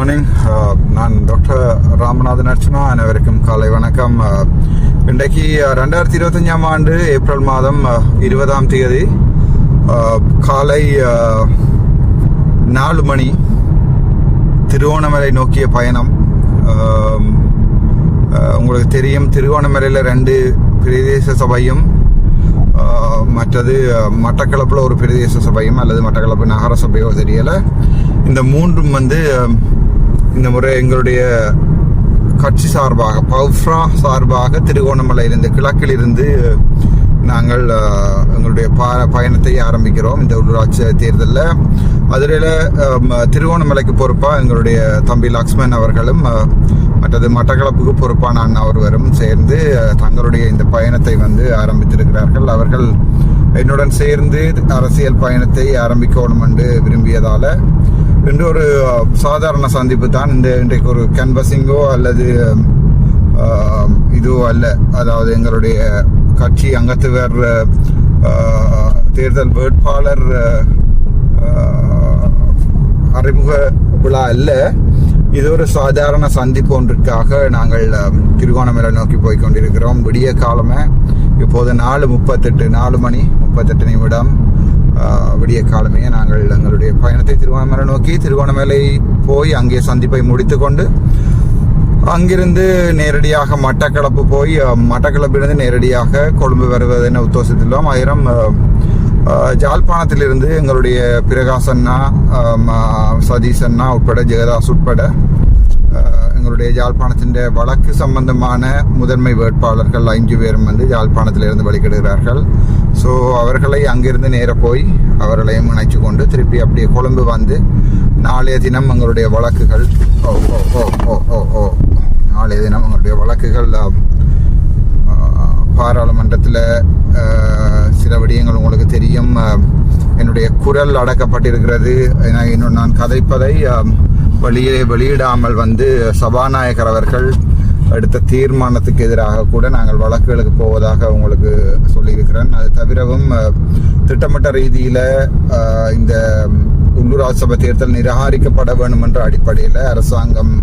Morning. நான் doctor Ramanathan Archana. அனைவருக்கும் காலை வணக்கம். இன்றைக்கு 2025 ஆண்டு ஏப்ரல் மாதம் 20ஆம் தேதி காலை 4 மணி திருவோணமலை நோக்கிய பயணம். உங்களுக்கு தெரியும், திருவோணமலையில் 2 பிரதேச சபையும் மற்றது மட்டக்களப்பில் ஒரு பிரதேச சபையும் அல்லது மட்டக்களப்பு நகர சபையோ தெரியலை. இந்த மூன்றும் இந்த முறை எங்களுடைய கட்சி சார்பாக பவுஃப்ரா சார்பாக திருகோணமலையிலிருந்து கிழக்கிலிருந்து நாங்கள் எங்களுடைய பயணத்தை ஆரம்பிக்கிறோம் இந்த உள்ளூராட்சி தேர்தலில். அதில் திருகோணமலைக்கு பொறுப்பாக எங்களுடைய தம்பி லக்ஷ்மன் அவர்களும் மற்றது மட்டக்களப்புக்கு பொறுப்பான அண்ணா ஒருவரும் சேர்ந்து தங்களுடைய இந்த பயணத்தை ஆரம்பித்திருக்கிறார்கள். அவர்கள் என்னுடன் சேர்ந்து அரசியல் பயணத்தை ஆரம்பிக்கணும் என்று விரும்பியதால் இன்று ஒரு சாதாரண சந்திப்பு தான். இன்றைக்கு ஒரு கேன்வசிங்கோ அல்லது இதுவோ அல்ல. அதாவது எங்களுடைய கட்சி அங்கத்தவர் தேர்தல் வேட்பாளர் அறிமுக விழா அல்ல. இது ஒரு சாதாரண சந்திப்பு ஒன்றிற்காக நாங்கள் திருகோணமலை நோக்கி போய் கொண்டிருக்கிறோம். விடிய காலமே இப்போது 4 மணி 38 நிமிடம். விடிய காலமே நாங்கள் எங்களுடைய பயணத்தை திருகோணமலை நோக்கி திருகோணமலை போய் அங்கே சந்திப்பை முடித்து கொண்டு அங்கிருந்து நேரடியாக மட்டக்களப்பு போய் மட்டக்களப்பிலிருந்து நேரடியாக கொழும்பு வருவதென உத்தேசித்துள்ளோம். ஜாழ்ப்பாணத்திலிருந்து எங்களுடைய பிரகாசண்ணா, சதீஷண்ணா உட்பட ஜெகதாஸ் உட்பட எங்களுடைய யாழ்ப்பாணத்தின் வழக்கு சம்பந்தமான முதன்மை வேட்பாளர்கள் 5 பேரும் யாழ்ப்பாணத்திலிருந்து வழிகிடுகிறார்கள். ஸோ அவர்களை அங்கிருந்து நேர போய் அவர்களையும் இணைச்சு கொண்டு திருப்பி அப்படியே கொழும்பு நாளைய தினம் எங்களுடைய வழக்குகள் நாளைய தினம் எங்களுடைய வழக்குகள் பாராளுமன்றத்தில் சில விடயங்கள் உங்களுக்கு தெரியும். என்னுடைய குரல் அடக்கப்பட்டிருக்கிறது. இன்னும் நான் கதைப்பதை வெளியிடாமல் சபாநாயகர் அவர்கள் எடுத்த தீர்மானத்துக்கு எதிராக கூட நாங்கள் வழக்குகளுக்கு போவதாக உங்களுக்கு சொல்லியிருக்கிறேன். அது தவிரவும் திட்டமிட்ட ரீதியில் இந்த உள்ளூராட்சி சபை தேர்தல் நிராகரிக்கப்பட வேண்டும் என்ற அடிப்படையில் அரசாங்கம்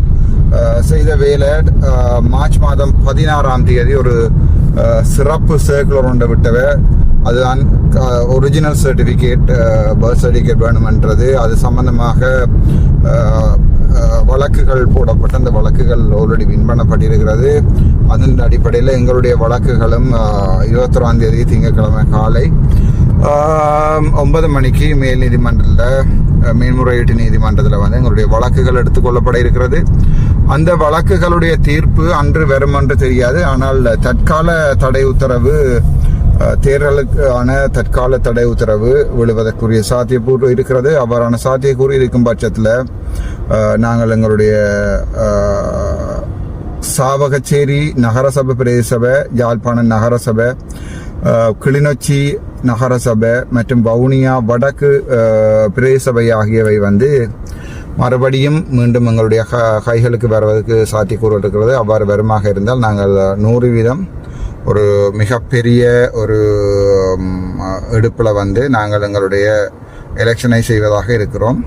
செய்த வேலை மார்ச் மாதம் 16ஆம் தேதி ஒரு சிறப்பு சர்க்குலர் ஒன்றை விட்டவை. அதுதான் ஒரிஜினல் சர்டிஃபிகேட், பர்த் சர்டிஃபிகேட் வேணுமென்றது. அது சம்பந்தமாக வழக்குகள் போடப்பட்ட அந்த வழக்குகள் ஆல்ரெடி வின் பண்ணப்பட்டிருக்கிறது. அதன் அடிப்படையில் எங்களுடைய வழக்குகளும் 21ஆம் தேதி திங்கட்கிழமை காலை 9 மணிக்கு மேல்முறையீட்டு நீதிமன்றத்தில் எங்களுடைய வழக்குகள் எடுத்துக்கொள்ளப்பட இருக்கிறது. அந்த வழக்குகளுடைய தீர்ப்பு அன்று வரும் என்று தெரியாது. ஆனால் தற்கால தடை உத்தரவு, தேர்தலுக்கான தற்கால தடை உத்தரவு விழுவதற்குரிய சாத்தியக்கூறு இருக்கிறது. அவ்வாறான சாத்தியக்கூறு இருக்கும் பட்சத்தில் நாங்கள் எங்களுடைய சாவகச்சேரி நகரசபை பிரதேசபை, யாழ்ப்பாணம் நகரசபை, கிளிநொச்சி நகரசபை மற்றும் வவுனியா வடக்கு பிரதேசபை ஆகியவை மறுபடியும் மீண்டும் எங்களுடைய கைகளுக்கு வருவதற்கு சாத்தியக்கூறு இருக்கிறது. அவ்வாறு வருமாக இருந்தால் நாங்கள் 100% ஒரு மிகப்பெரிய ஒரு எடுப்பில் நாங்கள் எங்களுடைய எலெக்ஷனை செய்வதாக இருக்கிறோம்.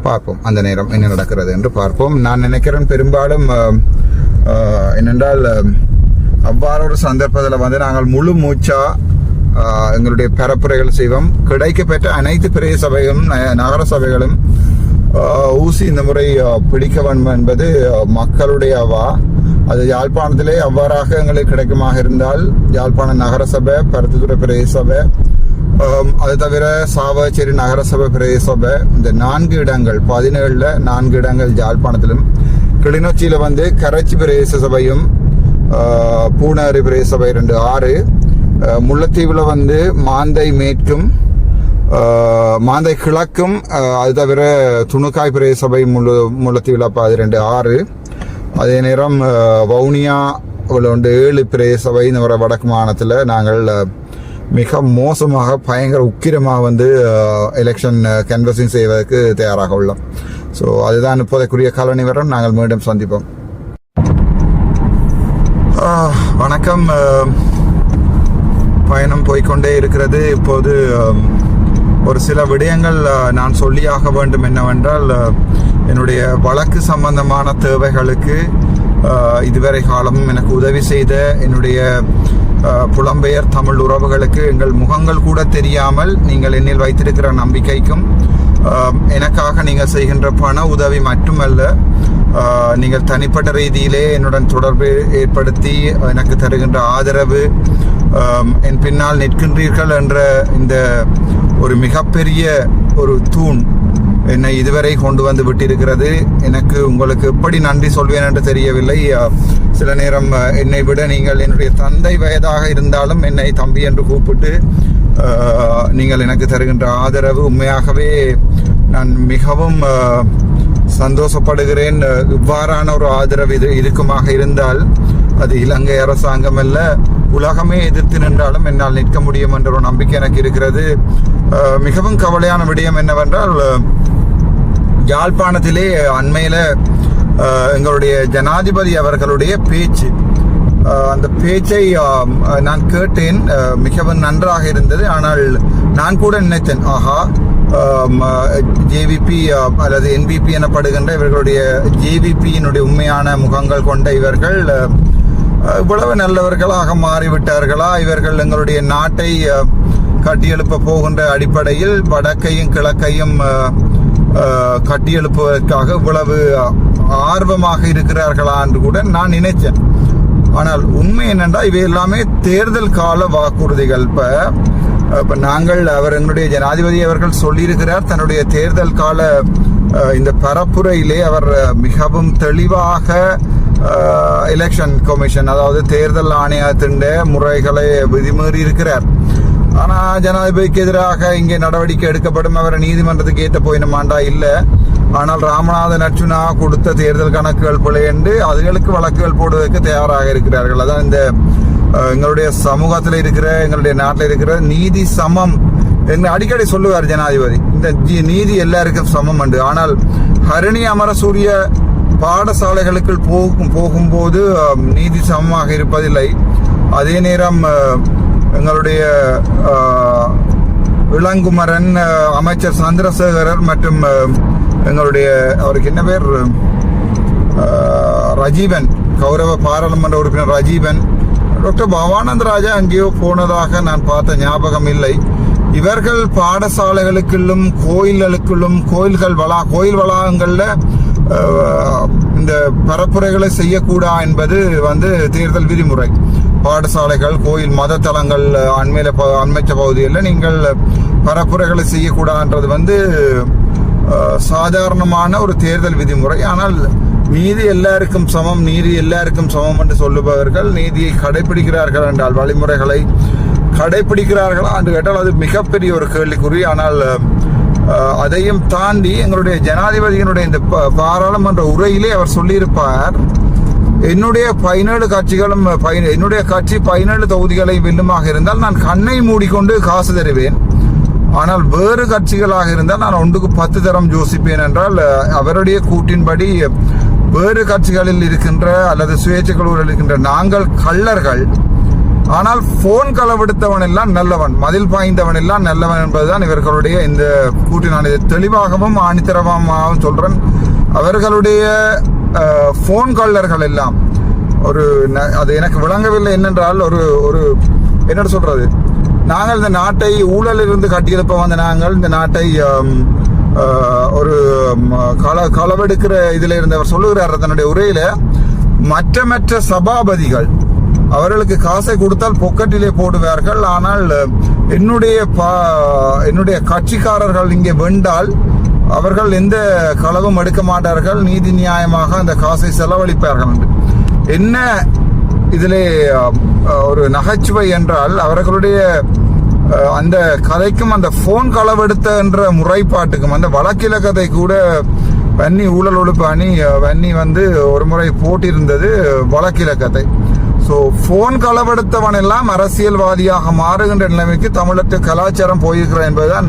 பார்ப்போம் அந்த நேரம் என்ன நடக்கிறது என்று பார்ப்போம். நான் நினைக்கிறேன் பெரும்பாலும் என்னென்றால் அவ்வாறு ஒரு சந்தர்ப்பத்தில் நாங்கள் முழு மூச்சா எங்களுடைய பரப்புரைகள் செய்வோம். கிடைக்கப்பெற்ற அனைத்து பிரதேச சபைகளும் நகர சபைகளும் ஊசி இந்த முறை பிடிக்க வேண்டும் என்பது மக்களுடைய அது யாழ்ப்பாணத்திலே அவ்வாறாக எங்களுக்கு கிடைக்குமாக இருந்தால் யாழ்ப்பாணம் நகரசபை, பருத்தித்துறை பிரதேச சபை, அது தவிர சாவகச்சேரி நகரசபை பிரதேச சபை, இந்த 4 இடங்கள் 17ல் 4 இடங்கள் யாழ்ப்பாணத்திலும், கிளிநொச்சியில் கரைச்சி பிரதேச சபையும் பூனாரி பிரதேச சபை 2 6, முல்லைத்தீவில் மாந்தை மேற்கும் மாந்தை கிழக்கும், அது தவிர துணுக்காய் பிரதேச சபை முல்லைத்தீவில் 2 6, அதே நேரம் வவுனியா 7 பிரதேச சபை இந்த வடக்கு மாநிலத்தில் நாங்கள் மிக மோசமாக பயங்கர உக்கிரமாக எலெக்ஷன் கேன்வசிங் செய்வதற்கு தயாராக உள்ளோம். ஸோ அதுதான் இப்போதைக்குரிய கால நிலவரம். நாங்கள் மீண்டும் சந்திப்போம். வணக்கம். பயணம் போய்கொண்டே இருக்கிறது. இப்போது ஒரு சில விடயங்கள் நான் சொல்லியாக வேண்டும். என்னவென்றால் என்னுடைய வழக்கு சம்பந்தமான தேவைகளுக்கு இதுவரை காலமும் எனக்கு உதவி செய்த என்னுடைய புலம்பெயர் தமிழ் உறவுகளுக்கு எங்கள் முகங்கள் கூட தெரியாமல் நீங்கள் என்னில் வைத்திருக்கிற நம்பிக்கைக்கும் எனக்காக நீங்கள் செய்கின்ற பண உதவி மட்டுமல்ல, நீங்கள் தனிப்பட்ட ரீதியிலே என்னுடன் தொடர்பு ஏற்படுத்தி எனக்கு தருகின்ற ஆதரவு, என் பின்னால் நிற்கின்றீர்கள் என்ற இந்த ஒரு மிகப்பெரிய ஒரு தூண் என்னை இதுவரை கொண்டு வந்து விட்டிருக்கிறது. எனக்கு உங்களுக்கு எப்படி நன்றி சொல்வேன் என்று தெரியவில்லை. சில நேரம் என்னை விட நீங்கள் என்னுடைய தந்தை வயதாக இருந்தாலும் என்னை தம்பி என்று கூப்பிட்டு நீங்கள் எனக்கு தருகின்ற ஆதரவு உண்மையாகவே நான் மிகவும் சந்தோஷப்படுகிறேன். இவ்வாறான ஒரு ஆதரவு இது இருக்குமாக இருந்தால் அது இலங்கை அரசாங்கம் அல்ல, உலகமே எதிர்த்து நின்றாலும் என்னால் நிற்க முடியும் என்ற ஒரு நம்பிக்கை எனக்கு இருக்கிறது. மிகவும் கவலையான விடயம் என்னவென்றால், யாழ்ப்பாணத்திலே அண்மையில எங்களுடைய ஜனாதிபதி அவர்களுடைய பேச்சு, அந்த பேச்சை நான் கேட்டேன், மிகவும் நன்றாக இருந்தது. ஆனால் நான் கூட நினைத்தேன், ஆஹா, ஜேவிபி அல்லது என்பிபி எனப்படுகின்ற இவர்களுடைய ஜேவிபியினுடைய உண்மையான முகங்கள் கொண்ட இவர்கள் இவ்வளவு நல்லவர்களாக மாறிவிட்டார்களா? இவர்கள் எங்களுடைய நாட்டை கட்டியெழுப்ப போகின்ற அடிப்படையில் வடக்கையும் கிழக்கையும் கட்டியெழுப்புவதற்காக இவ்வளவு ஆர்வமாக இருக்கிறார்களா என்று கூட நான் நினைச்சேன். ஆனால் உண்மை என்னென்றால் இவை எல்லாமே தேர்தல் கால வாக்குறுதிகள். இப்ப நாங்கள் எங்களுடைய ஜனாதிபதி அவர்கள் சொல்லியிருக்கிறார், தன்னுடைய தேர்தல் கால இந்த பரப்புரையிலே அவர் மிகவும் தெளிவாக எலெக்ஷன் கமிஷன், அதாவது தேர்தல் ஆணையத்தின் முறைகளை விதிமீறி இருக்கிறார். ஆனா ஜனாதிபதிக்கு எதிராக இங்கே நடவடிக்கை எடுக்கப்படும், அவரை நீதிமன்றத்துக்கு ஏற்ற போயினுமாண்டா இல்ல. ஆனால் ராமநாதன் அர்ச்சுனா கொடுத்த தேர்தல் கணக்குகள் பிழை என்று அதுகளுக்கு வழக்குகள் போடுவதற்கு தயாராக இருக்கிறார்கள். அதான் இந்த எங்களுடைய சமூகத்தில் இருக்கிற, எங்களுடைய நாட்டில் இருக்கிற நீதி சமம் என்று அடிக்கடி சொல்லுவார் ஜனாதிபதி. இந்த நீதி எல்லாருக்கும் சமம் உண்டு. ஆனால் ஹரணி அமரசூரிய பாடசாலைகளுக்குள் போகும்போது நீதி சமமாக இருப்பதில்லை. அதே நேரம் எங்களுடைய இளங்குமரன், அமைச்சர் சந்திரசேகரர் மற்றும் எங்களுடைய அவருக்கு என்ன பேர், ரஜீவன், கௌரவ பாராளுமன்ற உறுப்பினர் ரஜீவன், டாக்டர் பவானந்த ராஜா அங்கேயோ போனதாக நான் பார்த்த ஞாபகம் இல்லை. இவர்கள் பாடசாலைகளுக்குள்ளும் கோயில்களுக்குள்ளும் கோயில் வளாகங்கள்ல இந்த பரப்புரைகளை செய்யக்கூடா என்பது தேர்தல் விதிமுறை. பாடசாலைகள், கோயில், மத தலங்கள் அண்மைச்ச பகுதிகளில் நீங்கள் பரப்புரைகளை செய்யக்கூடாதுன்றது சாதாரணமான ஒரு தேர்தல் விதிமுறை. ஆனால் நீதி எல்லாருக்கும் சமம், நீதி எல்லாருக்கும் சமம் என்று சொல்லுபவர்கள் நீதியை கடைபிடிக்கிறார்கள் என்றால், வழிமுறைகளை கடைபிடிக்கிறார்களா என்று கேட்டால் அது மிகப்பெரிய ஒரு கேள்விக்குறி. ஆனால் அதையும் தாண்டி எங்களுடைய ஜனாதிபதியினுடைய இந்த பாராளுமன்ற உரையிலே அவர் சொல்லியிருப்பார், என்னுடைய 17 கட்சிகளும் என்னுடைய கட்சி 17 தொகுதிகளை வெல்லுமாக இருந்தால் நான் கண்ணை மூடிக்கொண்டு காசு தருவேன். ஆனால் வேறு கட்சிகளாக இருந்தால் நான் 1க்கு 10 தரம் யோசிப்பேன் என்றால், அவருடைய கூற்றின்படி வேறு கட்சிகளில் இருக்கின்ற அல்லது சுயேட்சை குழுவில் இருக்கின்ற நாங்கள் கள்ளர்கள், ஆனால் போன் களவெடுத்தவன் எல்லாம் நல்லவன், மதில் பாய்ந்தவன் எல்லாம் நல்லவன் என்பதுதான் இவர்களுடைய இந்த கூட்டி. நான் இதை தெளிவாகவும் ஆணித்தரமாகவும் சொல்றேன். அவர்களுடைய போன் கள்ளர்கள் எல்லாம் அது எனக்கு விளங்கவில்லை. என்னென்றால் ஒரு என்ன சொல்றது, நாங்கள் இந்த நாட்டை ஊழலிலிருந்து கட்டியெழுப்ப வந்த நாங்கள் இந்த நாட்டை ஒரு களவெடுக்கிற இதுல இருந்தவர் சொல்லுகிறார் தன்னுடைய உரையில, மற்ற சபாபதிகள் அவர்களுக்கு காசை கொடுத்தால் பொக்கெட்டிலே போடுவார்கள். ஆனால் என்னுடைய கட்சிக்காரர்கள் இங்கே வென்றால் அவர்கள் எந்த களவும் எடுக்க மாட்டார்கள், நீதி நியாயமாக அந்த காசை செலவழிப்பார்கள். என்ன இதிலே ஒரு நகைச்சுவை என்றால், அவர்களுடைய அந்த கதைக்கும் அந்த போன் களவெடுத்த என்ற முறைப்பாட்டுக்கும் அந்த வழக்கிலக்கத்தை கூட வன்னி ஊழல் ஒழிப்பு அணி வன்னி ஒரு முறை போட்டிருந்தது வழக்கிலக்கத்தை. ஸோ போன் களவெடுத்தவன் எல்லாம் அரசியல்வாதியாக மாறுகின்ற நிலைமைக்கு தமிழக கலாச்சாரம் போயிருக்கிறது என்பதுதான்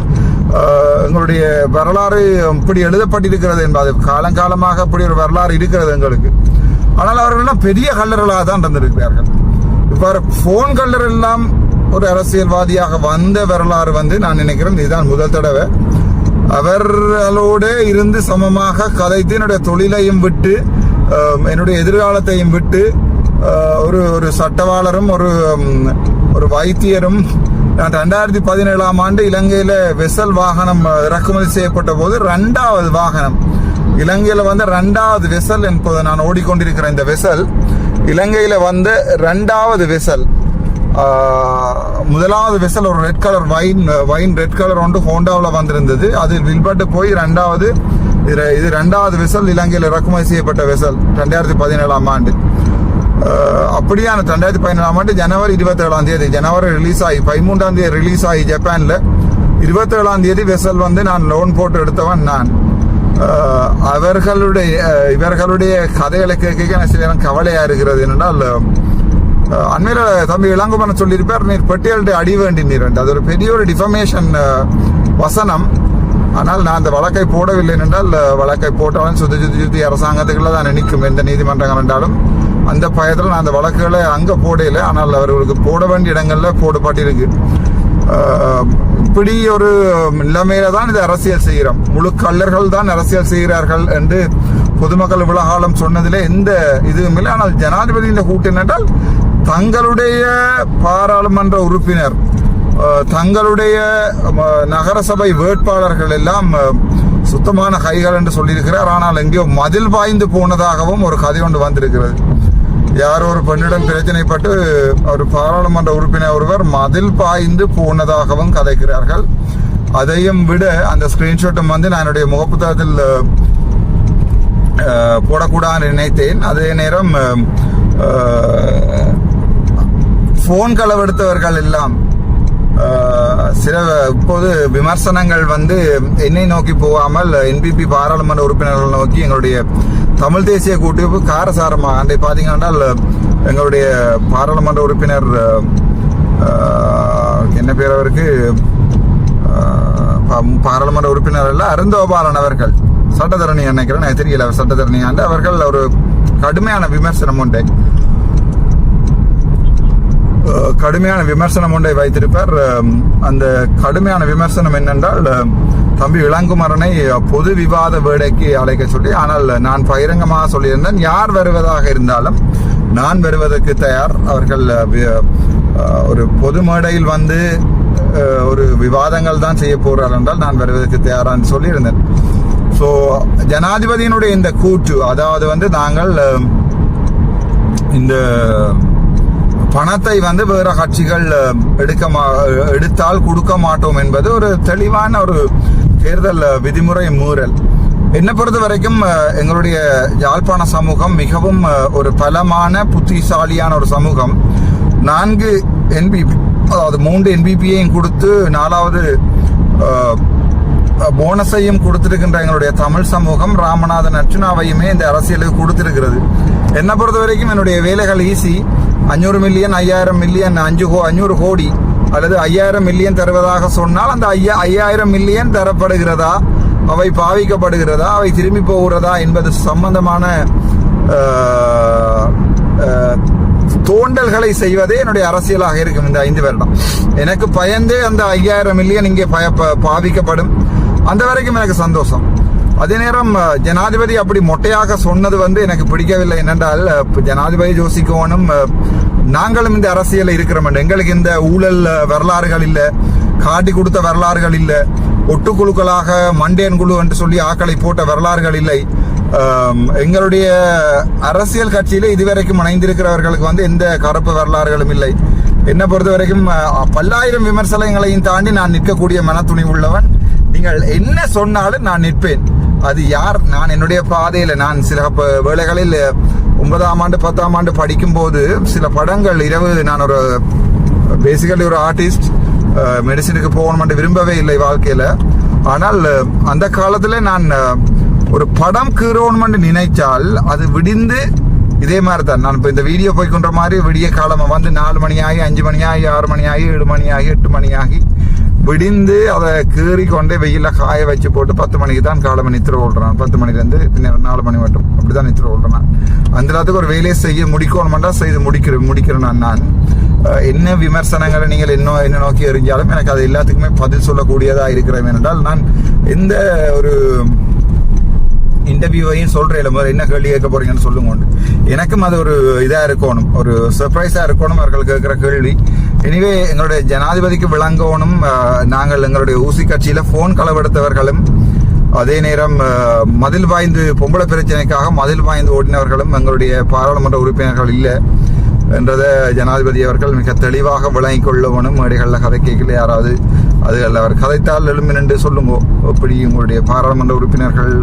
எங்களுடைய வரலாறு இப்படி எழுதப்பட்டிருக்கிறது என்பது. காலங்காலமாக அப்படி ஒரு வரலாறு இருக்கிறது எங்களுக்கு. ஆனால் அவர்கள் பெரிய கல்லர்களாக தான் இருந்திருக்கிறார்கள். இவ்வாறு போன் கல்லர் எல்லாம் ஒரு அரசியல்வாதியாக வந்த வரலாறு நான் நினைக்கிறேன் இதுதான் முதல் தடவை. அவர்களோடு இருந்து சமமாக கதைத்து என்னுடைய தொழிலையும் விட்டு என்னுடைய எதிர்காலத்தையும் விட்டு ஒரு சட்டவாளரும் ஒரு வைத்தியரும் நான் 2017ஆம் ஆண்டு இலங்கையில வெசல் வாகனம் இறக்குமதி செய்யப்பட்ட போது 2வது வாகனம் இலங்கையில வந்து 2வது வெசல் என்பது நான் ஓடிக்கொண்டிருக்கிற இந்த வெசல் இலங்கையில வந்து 2வது வெசல். முதலாவது வெசல் ஒரு red colour wine red colour ஒன்று ஹோண்டாவில் வந்திருந்தது. அது வில்பட்டு போய் இது 2வது வெசல் இலங்கையில் இறக்குமதி செய்யப்பட்ட வெசல் 2017ஆம் ஆண்டு. அப்படியான 2017ஆம் ஆண்டு ஜனவரி 27ஆம் தேதி ஜனவரி ரிலீஸ் ஆகி 13ஆம் தேதி ரிலீஸ் ஆகி ஜப்பான்ல 27ஆம் தேதி வெசல் வந்து நான் லோன் போட்டு எடுத்தவன் நான். இவர்களுடைய கதைகளை கேட்க சில நேரம் கவலையா இருக்கிறது. என்னென்னால் அண்மையில தம்பி இளங்குமரன் சொல்லியிருப்பார், நீர் பெட்டியல்கிட்ட அடி வேண்டினீர். அது ஒரு பெரிய ஒரு டிஃபமேஷன் வசனம். ஆனால் நான் அந்த வழக்கை போடவில்லை என்றால் வழக்கை போட்டாலும் சுத்தி அரசாங்கத்துக்குள்ள தான் நினைக்கும் எந்த நீதிமன்றங்கள் என்றாலும் அந்த பயத்தில் நான் அந்த வழக்குகளை அங்க போடல. ஆனால் அவர்களுக்கு போட வேண்டிய இடங்கள்ல போடப்பட்டிருக்கு. இப்படி ஒரு நிலைமையில தான் இது அரசியல் செய்கிறோம். முழு கள்ளர்கள் தான் அரசியல் செய்கிறார்கள் என்று பொதுமக்கள் விவகாரம் சொன்னதிலே எந்த இதுவும் இல்லை. ஆனால் ஜனாதிபதியின் கூட்டம் என்றால் தங்களுடைய பாராளுமன்ற உறுப்பினர் தங்களுடைய நகரசபை வேட்பாளர்கள் எல்லாம் சுத்தமான கைகள் என்று சொல்லியிருக்கிறார். ஆனால் எங்கேயோ மதில் பாய்ந்து போனதாகவும் ஒரு கதை ஒன்று வந்திருக்கிறது. யாரோ ஒரு பெண்ணிடம் பிரச்சனைப்பட்டு ஒரு பாராளுமன்ற உறுப்பினர் ஒருவர் மதில் பாய்ந்து போனதாகவும் கதைக்கிறார்கள். அதையும் விட அந்த ஸ்கிரீன்ஷாட்டும் வந்து நான் என்னுடைய முகப்புத்தகத்தில் போடக்கூடாது நினைத்தேன். அதே நேரம் போன் களவெடுத்தவர்கள் எல்லாம் சில இப்போது விமர்சனங்கள் வந்து என்னை நோக்கி போகாமல் என்பிபி பாராளுமன்ற உறுப்பினர்கள் நோக்கி எங்களுடைய தமிழ் தேசிய கூட்டமைப்பு காரசாரமாக அன்றை பார்த்தீங்கன்னா எங்களுடைய பாராளுமன்ற உறுப்பினர் என்ன பேர் அவருக்கு பாராளுமன்ற உறுப்பினர் அல்ல அருந்தோபாலன் அவர்கள் சட்டத்தரணி நினைக்கிறேன் எனக்கு தெரியல சட்டத்தரணி ஆண்டு அவர்கள் ஒரு கடுமையான விமர்சனம் உண்டு கடுமையான விமர்சனம் ஒன்றை வைத்திருப்பார். அந்த கடுமையான விமர்சனம் என்னென்றால் தம்பி இளங்குமரனை பொது விவாத வேடைக்கு அழைக்க சொல்லி. ஆனால் நான் பகிரங்கமாக சொல்லியிருந்தேன், யார் வருவதாக இருந்தாலும் நான் வருவதற்கு தயார். அவர்கள் ஒரு பொது மேடையில் வந்து ஒரு விவாதங்கள் தான் செய்ய போறார் என்றால் நான் வருவதற்கு தயாரான்னு சொல்லியிருந்தேன். ஸோ ஜனாதிபதியினுடைய இந்த கூற்று, அதாவது வந்து நாங்கள் இந்த பணத்தை வந்து வேற கட்சிகள் எடுத்தால் கொடுக்க மாட்டோம் என்பது ஒரு தெளிவான ஒரு தேர்தல் விதிமுறை மீறல். என்னை பொறுத்த வரைக்கும் எங்களுடைய யாழ்ப்பாண சமூகம் மிகவும் ஒரு பலமான புத்திசாலியான ஒரு சமூகம். 4 என்பிபி அதாவது 3 என்பிபியையும் கொடுத்து 4வது போனஸையும் கொடுத்திருக்கின்ற எங்களுடைய தமிழ் சமூகம் ராமநாதன் அர்ச்சுனாவையுமே இந்த அரசியலுக்கு கொடுத்திருக்கிறது. என்னை பொறுத்த வரைக்கும் என்னுடைய வேலைகள் ஈஸி. 500 மில்லியன் 5000 மில்லியன் 500 கோடி அல்லது 5000 மில்லியன் தருவதாக சொன்னால் அந்த 5000 மில்லியன் தரப்படுகிறதா, அவை பாவிக்கப்படுகிறதா, அவை திரும்பி போகிறதா என்பது சம்பந்தமான தோண்டல்களை செய்வதே என்னுடைய அரசியலாக இருக்கும் இந்த 5 வருடம். எனக்கு பயந்தே அந்த 5000 மில்லியன் இங்கே பாவிக்கப்படும். அந்த வரைக்கும் எனக்கு சந்தோஷம். அதே நேரம் ஜனாதிபதி அப்படி மொட்டையாக சொன்னது வந்து எனக்கு பிடிக்கவில்லை. என்னென்றால் ஜனாதிபதி யோசிக்கணும், நாங்களும் இந்த அரசியல் இருக்கிறோம், எங்களுக்கு இந்த ஊழல் வரலாறுகள் இல்லை, காட்டி கொடுத்த வரலாறுகள் இல்லை, ஒட்டுக்குழுக்களாக மண்டேன் குழு என்று சொல்லி ஆக்களை போட்ட வரலாறுகள் இல்லை. எங்களுடைய அரசியல் கட்சியில இதுவரைக்கும் இணைந்திருக்கிறவர்களுக்கு வந்து எந்த கருப்பு வரலாறுகளும் இல்லை. என்னை பொறுத்த வரைக்கும் பல்லாயிரம் விமர்சனங்களையும் தாண்டி நான் நிற்கக்கூடிய மனத்துணி உள்ளவன். நீங்கள் என்ன சொன்னாலும் நான் நிற்பேன். அது யார், நான் என்னுடைய பாதையில நான் சில வேளைகளில் 9ஆம் ஆண்டு 10ஆம் ஆண்டு படிக்கும் போது சில படங்கள் இரவு, நான் ஒரு பேசிக்கலி ஒரு ஆர்டிஸ்ட், மெடிசினுக்கு போகணும் விரும்பவே இல்லை வாழ்க்கையில. ஆனால் அந்த காலத்துல நான் ஒரு படம் கீரோன்னு நினைச்சால் அது விடிந்து இதே மாதிரி தான். நான் இப்போ இந்த வீடியோ போய்கொண்ட மாதிரி விடிய காலமாக வந்து 4 மணி ஆகி 5 மணி ஆகி 6 மணி ஆகி 7 மணி ஆகி 8 மணி ஆகி விடிந்து அதை கீறி கொண்டே வெயில காய வச்சு போட்டு 10 மணிக்கு தான் காலமை நித்திர ஓடுறான். 10 மணிலேருந்து பின்னர் 4 மணி மட்டும் அப்படிதான் நித்திர ஓடுறான். அந்த நேரத்துக்கு ஒரு வேலையை செய்ய முடிக்கணும்னா செய்து முடிக்கிறேன் நான். என்ன விமர்சனங்களை நீங்கள் என்ன நோக்கி எறிஞ்சாலும் எனக்கு அது எல்லாத்துக்குமே பதில் சொல்லக்கூடியதா இருக்கிறேன். என்றால் நான் எந்த ஒரு இன்டர்வியூவையும் சொல்றேன், என்ன கேள்வி கேட்க போறீங்கன்னு சொல்லுங்க. எனக்கும் அது ஒரு இதா இருக்கணும், ஒரு சர்ப்ரைஸா இருக்கணும் அவர்கள் கேட்கிற கேள்வி. எனவே எங்களுடைய ஜனாதிபதிக்கு விளங்கணும், நாங்கள் எங்களுடைய ஊசி கட்சியில போன் களவெடுத்தவர்களும் அதே நேரம் மதில் பாய்ந்து பொம்பளை பிரச்சனைக்காக மதில் பாய்ந்து ஓடினவர்களும் எங்களுடைய பாராளுமன்ற உறுப்பினர்கள் இல்லை என்றதை ஜனாதிபதி அவர்கள் மிக தெளிவாக விளங்கிக் கொள்ளவனும். மேடைகளில் கதை கேட்கல யாராவது அது அல்ல, அவர் கதைத்தால் எழும்பி நின்று சொல்லுங்க. எப்படி உங்களுடைய பாராளுமன்ற உறுப்பினர்கள்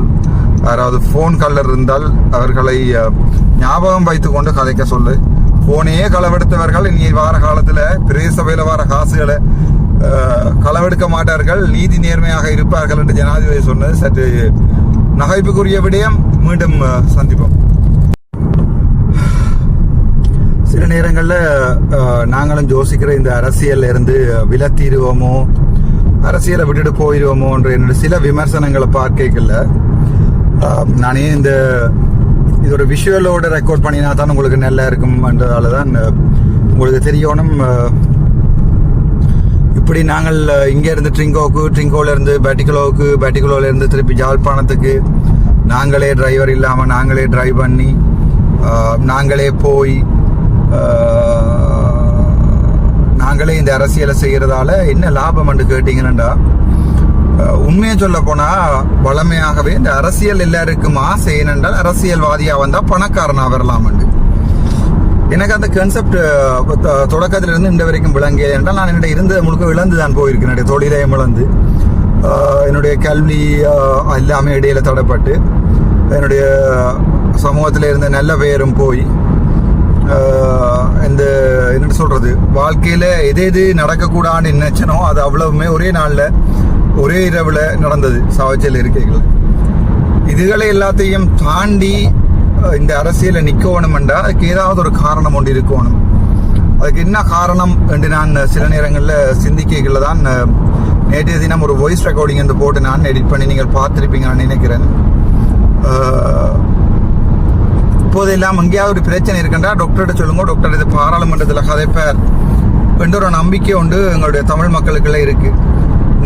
யாராவது போன் கல்லர் இருந்தால் அவர்களை ஞாபகம் வைத்துக் கொண்டு கதைக்க சொல்லு. போனையே களவெடுத்தவர்கள் இனி வார காலத்துல பிரதேச சபையில வார காசுகளை களவெடுக்க மாட்டார்கள், நீதி நேர்மையாக இருப்பார்கள் என்று ஜனாதிபதி சொன்னது சற்று நகைப்புக்குரிய விடயம். மீண்டும் சந்திப்போம். சில நேரங்களில் நாங்களும் யோசிக்கிற இந்த அரசியல்ல இருந்து விலத்திடுவோமோ, அரசியலை விட்டுட்டு போயிடுவோமோ என்ற என்னோட சில விமர்சனங்களை பார்க்கல. நானே இது ஒரு விஷுவலோட ரெக்கார்ட் பண்ணினா தான் உங்களுக்கு நல்லா இருக்கும்ன்றதால தான் உங்களுக்கு தெரியணும். இப்படி நாங்கள் இங்கேருந்து ட்ரிங்கோல இருந்து பேட்டிகுலோவில் இருந்து திருப்பி யாழ்ப்பாணத்துக்கு நாங்களே டிரைவர் இல்லாமல் நாங்களே டிரைவ் பண்ணி நாங்களே போய் நாங்களே இந்த அரசியலை செய்கிறதால என்ன லாபம் என்று கேட்டீங்கன்னா, உண்மையை சொல்ல போனா வளமையாகவே இந்த அரசியல் எல்லாருக்கும் ஆசை என்னென்றால் அரசியல்வாதியா வந்தா பணக்காரனா வரலாம். எனக்கு அந்த கான்செப்ட் தொடக்கத்திலிருந்து இந்த வரைக்கும் விளங்கியது என்றால், நான் என்னுடைய இருந்த முழுக்க இழந்து தான் போயிருக்கேன். என்னுடைய தொழிலையும் இழந்து, என்னுடைய கல்வி எல்லாமே இடையில தடைப்பட்டு, என்னுடைய சமூகத்தில் இருந்த நல்ல பெயரும் போய், இந்த என்ன சொல்றது, வாழ்க்கையில எது நடக்கக்கூடாதுன்னு நினைச்சனோ அது அவ்வளவுமே ஒரே நாள்ல ஒரே இரவுல நடந்தது சாவச்சல் இருக்கைகள். இதுகளை எல்லாத்தையும் தாண்டி இந்த அரசியலை நிற்கணும் என்றால் அதுக்கு ஏதாவது ஒரு காரணம் ஒன்று இருக்கணும். அதுக்கு என்ன காரணம் என்று நான் சில நேரங்களில் சிந்திக்கைகளில் தான் நேற்றைய தினம் ஒரு வாய்ஸ் ரெக்கார்டிங் என்று போட்டு நான் எடிட் பண்ணி நீங்கள் பார்த்துருப்பீங்க நான் நினைக்கிறேன். இப்போதெல்லாம் எங்கேயாவது ஒரு பிரச்சனை இருக்குன்றா டாக்டர்கிட்ட சொல்லுங்க, டாக்டர் இது பாராளுமன்றத்தில் கதைப்பார் என்ற ஒரு நம்பிக்கை உண்டு எங்களுடைய தமிழ் மக்களுக்குள்ள இருக்கு.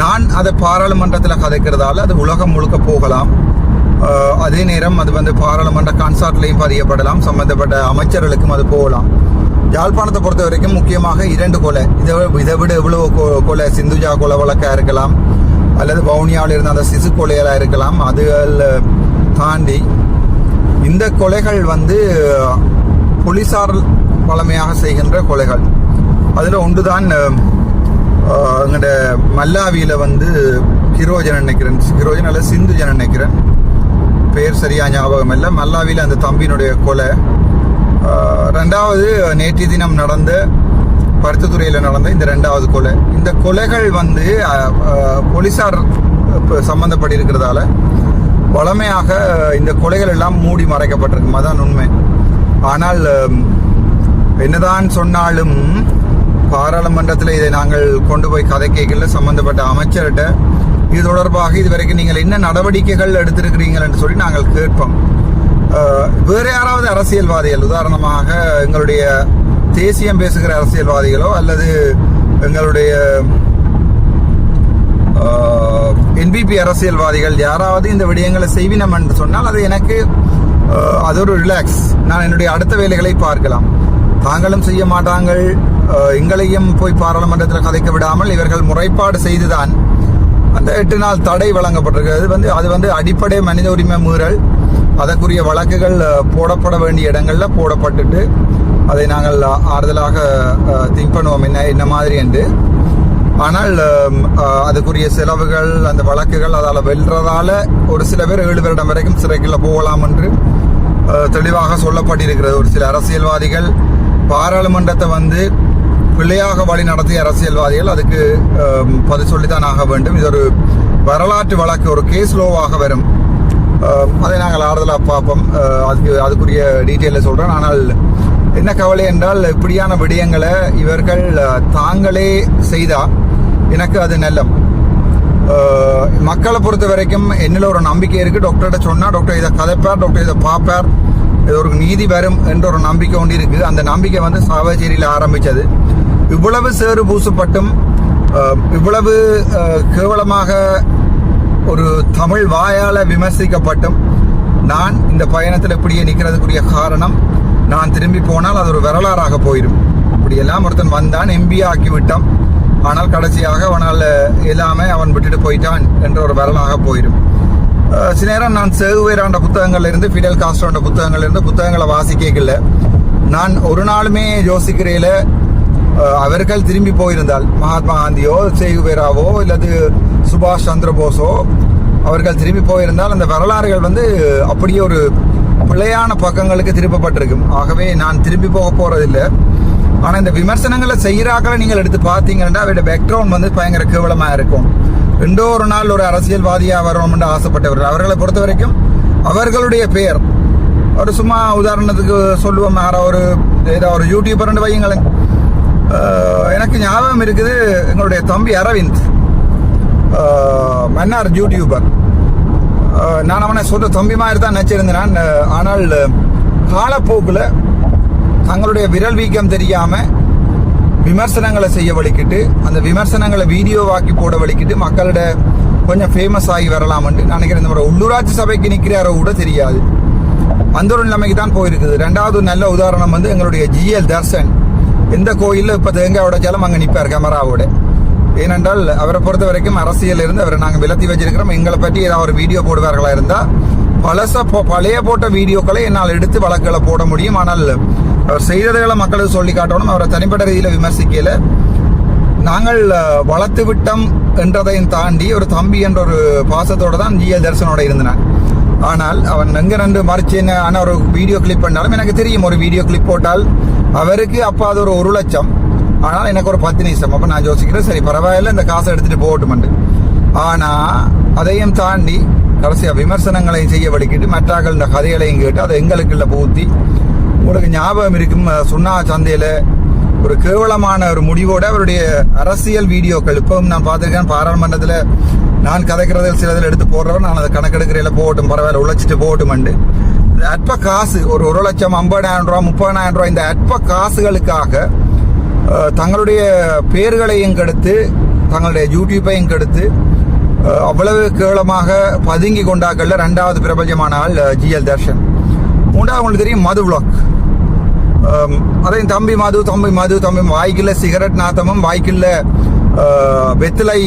நான் அதை பாராளுமன்றத்தில் கதைக்கிறதால அது உலகம் முழுக்க போகலாம். அதே நேரம் அது பாராளுமன்ற கான்சர்ட்லையும் பதியப்படலாம், சம்பந்தப்பட்ட அமைச்சர்களுக்கும் அது போகலாம். யாழ்ப்பாணத்தை பொறுத்த வரைக்கும் முக்கியமாக 2 கொலை, இதை விட எவ்வளவு கொலை, சிந்துஜா கொலை வழக்கா இருக்கலாம், அல்லது வவுனியாவில் இருந்த அந்த சிசு கொலைகளாக இருக்கலாம். அதுகள் தாண்டி இந்த கொலைகள் போலீசார் பழமையாக செய்கின்ற கொலைகள். அதில் ஒன்றுதான் எங்கள்ட மல்லாவியில் கிரோஜன் நினைக்கிறேன், கிரோஜன் அல்ல சிந்துஜன் நினைக்கிறேன், பேர் சரியா ஞாபகம் இல்லை. மல்லாவியில் அந்த தம்பியினுடைய கொலை. 2வது நேற்று தினம் நடந்த பருத்தித்துறையில் நடந்த இந்த 2வது கொலை. இந்த கொலைகள் போலீசார் சம்பந்தப்பட்டிருக்கிறதால வளமையாக இந்த கொலைகள் எல்லாம் மூடி மறைக்கப்பட்டிருக்கும், அதான் உண்மை. ஆனால் என்னதான் சொன்னாலும் பாராளுமன்றத்தில் இதை நாங்கள் கொண்டு போய் கதை கேட்கல, சம்பந்தப்பட்ட அமைச்சர்கிட்ட இது தொடர்பாக இதுவரைக்கும் நீங்கள் என்ன நடவடிக்கைகள் எடுத்திருக்கிறீங்கள் என்று சொல்லி நாங்கள் கேட்போம். வேறு யாராவது அரசியல்வாதிகள், உதாரணமாக எங்களுடைய தேசியம் பேசுகிற அரசியல்வாதிகளோ அல்லது எங்களுடைய என்பிபி அரசியல்வாதிகள் யாராவது இந்த விடயங்களை செய்வினம் என்று சொன்னால் அது எனக்கு அது ஒரு ரிலாக்ஸ். நான் என்னுடைய அடுத்த வேலைகளை பார்க்கலாம். தாங்களும் செய்ய மாட்டாங்கள், எங்களையும் போய் பாராளுமன்றத்தில் கதைக்க விடாமல் இவர்கள் முறைப்பாடு செய்துதான் அந்த 8 நாள் தடை வழங்கப்பட்டிருக்கிறது. அது அடிப்படை மனித உரிமை மீறல். அதற்குரிய வழக்குகள் போடப்பட வேண்டிய இடங்கள்ல போடப்பட்டுட்டு அதை நாங்கள் ஆறுதலாக திங்க் பண்ணுவோம் என்ன மாதிரி என்று. ஆனால் அதுக்குரிய செலவுகள், அந்த வழக்குகள் அதால் வெல்றதால ஒரு சில பேர் 7 வருடம் வரைக்கும் சிறைக்குள்ள போகலாம் என்று தெளிவாக சொல்லப்பட்டிருக்கிறது. ஒரு சில அரசியல்வாதிகள் பாராளுமன்றத்தை பிள்ளையாக வழி நடத்திய அரசியல்வாதிகள் அதுக்கு பதில் சொல்லித்தான் ஆக வேண்டும். இது ஒரு வரலாற்று வழக்கு, ஒரு கேஸ் லோவாக வரும். அதை நாங்கள் ஆறுதலாக பார்ப்போம். அதுக்குரிய டீட்டெயிலில் சொல்கிறேன். ஆனால் என்ன கவலை என்றால், இப்படியான விடயங்களை இவர்கள் தாங்களே செய்தால் எனக்கு அது நல்லம். மக்களை பொறுத்த வரைக்கும் என்னில் ஒரு நம்பிக்கை இருக்குது. டாக்டர்கிட்ட சொன்னால் டாக்டர் இதை கதைப்பார், டாக்டர் இதை பார்ப்பார், இது ஒரு நீதி வரும் என்ற ஒரு நம்பிக்கை ஒன்று இருக்குது. அந்த நம்பிக்கை சாவச்சேரியில் ஆரம்பித்தது. இவ்வளவு சேறு பூசப்பட்டும் இவ்வளவு கேவலமாக ஒரு தமிழ் வாயால விமர்சிக்கப்பட்டும் நான் இந்த பயணத்தில் இப்படியே நிற்கிறதுக்குரிய காரணம், நான் திரும்பி போனால் அது ஒரு வரலாறாக போயிடும். இப்படியெல்லாம் ஒருத்தன் வந்தான், எம்பி ஆக்கி விட்டான், ஆனால் கடைசியாக அவனால் எல்லாமே அவன் விட்டுட்டு போயிட்டான் என்ற ஒரு வரலாக போயிடும். சில நேரம் நான் சேகுவேராண்ட புத்தகங்கள்ல இருந்து, ஃபிடல் காஸ்ட்ரோண்ட புத்தகங்கள்ல இருந்து புத்தகங்களை வாசிக்கல. நான் ஒரு நாளுமே யோசிக்கிறேன், அவர்கள் திரும்பி போயிருந்தால், மகாத்மா காந்தியோ சேகுவேராவோ இல்லது சுபாஷ் சந்திர போஸோ அவர்கள் திரும்பி போயிருந்தால் அந்த வரலாறுகள் வந்து அப்படியே ஒரு பிழையான பக்கங்களுக்கு திருப்பப்பட்டிருக்கும். ஆகவே நான் திரும்பி போக போறதில்லை. ஆனால் இந்த விமர்சனங்களை செய்கிறாக்களை நீங்கள் எடுத்து பார்த்தீங்கன்னா அவருடைய பேக்ரவுண்ட் வந்து பயங்கர கேவலமாக இருக்கும். ரெண்டோ ஒரு நாள் ஒரு அரசியல்வாதியாக வரணும்னு ஆசைப்பட்டவர்கள். அவர்களை பொறுத்த வரைக்கும் அவர்களுடைய பெயர் ஒரு சும்மா உதாரணத்துக்கு சொல்லுவோம், ஒரு ஏதோ ஒரு யூடியூபர் வையுங்களேன். எனக்கு ஞாபகம் இருக்குது, எங்களுடைய தம்பி அரவிந்த் மன்னார் யூடியூபர். நான் அவனை சொல்ற தம்பி மாதிரி தான் நினைச்சிருந்தேன். ஆனால் காலப்போக்கில் தங்களுடைய விரல் வீக்கம் தெரியாம விமர்சனங்களை செய்ய வலிக்கிட்டு, அந்த விமர்சனங்களை வீடியோவாக்கி போட வலிக்கிட்டு மக்களிட கொஞ்சம் ஃபேமஸ் ஆகி வரலாம் என்று நினைக்கிறேன். இந்த மாதிரி உள்ளூராட்சி சபைக்கு நிற்கிறாரோ கூட தெரியாது, அந்த ஒரு நிலைமைக்கு தான் போயிருக்குது. ரெண்டாவது நல்ல உதாரணம் வந்து எங்களுடைய ஜிஎல் தர்சன். எந்த கோயிலில் இப்போ தேங்காய் உடைச்சாலும் அங்கே நிற்பார் கேமராவோட. ஏனென்றால் அவரை பொறுத்த வரைக்கும் அரசியல் இருந்து அவரை நாங்கள் விலத்தி வச்சிருக்கிறோம். எங்களை பற்றி ஏதாவது ஒரு வீடியோ போடுவார்களா இருந்தால் பழைய போட்ட வீடியோக்களை என்னால் எடுத்து வழக்குகளை போட முடியும். ஆனால் அவர் செய்ததுகளை மக்களுக்கு சொல்லி காட்டணும். அவரை தனிப்பட்ட ரீதியில் விமர்சிக்கல. நாங்கள் வளர்த்து விட்டோம் என்றதையும் தாண்டி ஒரு தம்பி என்ற ஒரு பாசத்தோடு தான் ஜிஎல் தர்சனோட இருந்தேன். ஆனால் அவன் எங்கே நின்று மறைச்சேன்னு ஆனால் ஒரு வீடியோ கிளிப் பண்ணாலும் எனக்கு தெரியும், ஒரு வீடியோ கிளிப் போட்டால் அவருக்கு அப்போ அது ஒரு 1 லட்சம், ஆனால் எனக்கு ஒரு 10 நிமிஷம். அப்போ நான் யோசிக்கிறேன், சரி பரவாயில்ல, இந்த காசை எடுத்துகிட்டு போகட்டுமெண்டு. ஆனால் அதையும் தாண்டி கடைசியாக விமர்சனங்களையும் செய்ய வலிக்கிட்டு மற்றாக்கள் இந்த கதைகளையும் கேட்டு அதை எங்களுக்குள்ள பூத்தி, உங்களுக்கு ஞாபகம் இருக்கும் சுண்ணா சந்தையில் ஒரு கேவலமான ஒரு முடிவோட அவருடைய அரசியல் வீடியோக்கள் இப்பவும் நான் பார்த்துருக்கேன். பாராளுமன்றத்தில் நான் கதைக்கிறதில் சிலதில் எடுத்து போடுறவன், நான் அதை கணக்கெடுக்கிறதில் போகட்டும், பரவாயில்ல உழைச்சிட்டு போகட்டுமெண்டு. இந்த அற்ப காசு ஒரு 1 லட்சம் 50,000 ரூபா 30,000 ரூபா இந்த அற்ப காசுகளுக்காக தங்களுடைய பேர்களையும் கெடுத்து தங்களுடைய யூடியூப்பையும் கெடுத்து அவ்வளவு கேவலமாக பதுங்கி கொண்டாக்கள்ல 2வது பிரபஞ்சமான ஆள் ஜிஎல் தர்ஷன். 3வது உங்களுக்கு தெரியும் மது விளாக். அதையும் தம்பி மது வாய்க்குள்ள சிகரெட் நாத்தமும் வாய்க்குள்ள வெத்திலை